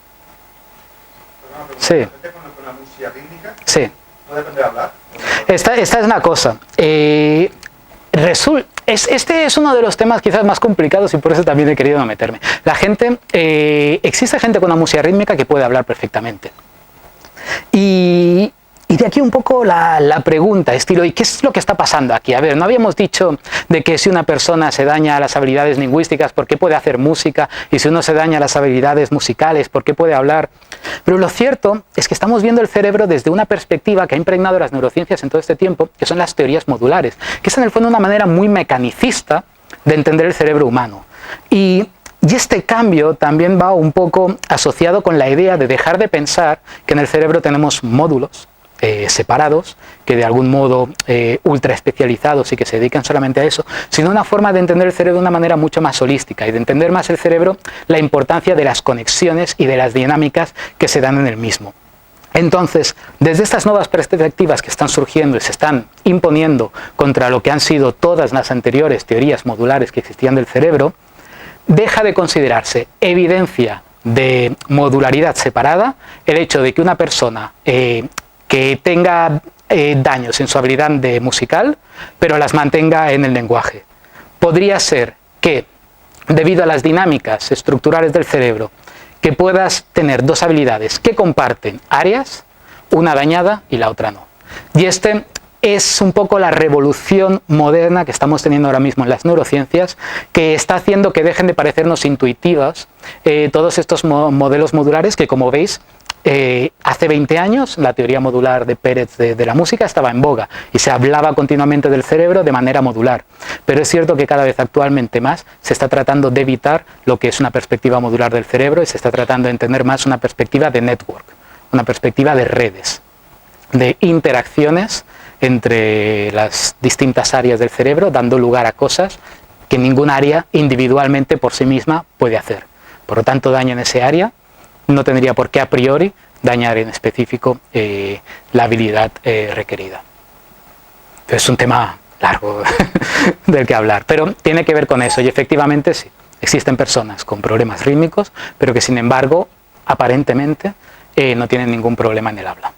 S1: ¿Con la música rítmica?
S2: Sí.
S1: ¿Puede aprender a hablar?
S2: Esta es una cosa. Este es uno de los temas quizás más complicados y por eso también he querido no meterme. Existe gente con una música rítmica que puede hablar perfectamente. Y de aquí un poco la pregunta, estilo, ¿y qué es lo que está pasando aquí? A ver, no habíamos dicho de que si una persona se daña las habilidades lingüísticas, ¿por qué puede hacer música? Y si uno se daña las habilidades musicales, ¿por qué puede hablar? Pero lo cierto es que estamos viendo el cerebro desde una perspectiva que ha impregnado las neurociencias en todo este tiempo, que son las teorías modulares, que es en el fondo una manera muy mecanicista de entender el cerebro humano. Y este cambio también va un poco asociado con la idea de dejar de pensar que en el cerebro tenemos módulos separados, que de algún modo ultra especializados y que se dedican solamente a eso, sino una forma de entender el cerebro de una manera mucho más holística y de entender más el cerebro, la importancia de las conexiones y de las dinámicas que se dan en el mismo. Entonces, desde estas nuevas perspectivas que están surgiendo y se están imponiendo contra lo que han sido todas las anteriores teorías modulares que existían del cerebro, deja de considerarse evidencia de modularidad separada el hecho de que una persona que tenga daños en su habilidad musical, pero las mantenga en el lenguaje. Podría ser que, debido a las dinámicas estructurales del cerebro, que puedas tener dos habilidades que comparten áreas, una dañada y la otra no. Y este es un poco la revolución moderna que estamos teniendo ahora mismo en las neurociencias, que está haciendo que dejen de parecernos intuitivas todos estos modelos modulares que, como veis, hace 20 años la teoría modular de Pérez de la música estaba en boga y se hablaba continuamente del cerebro de manera modular, pero es cierto que cada vez actualmente más se está tratando de evitar lo que es una perspectiva modular del cerebro y se está tratando de entender más una perspectiva de network, una perspectiva de redes, de interacciones entre las distintas áreas del cerebro, dando lugar a cosas que ningún área individualmente por sí misma puede hacer. Por lo tanto, daño en ese área no tendría por qué a priori dañar en específico la habilidad requerida. Entonces, es un tema largo del que hablar, pero tiene que ver con eso y efectivamente sí, existen personas con problemas rítmicos, pero que sin embargo, aparentemente, no tienen ningún problema en el habla.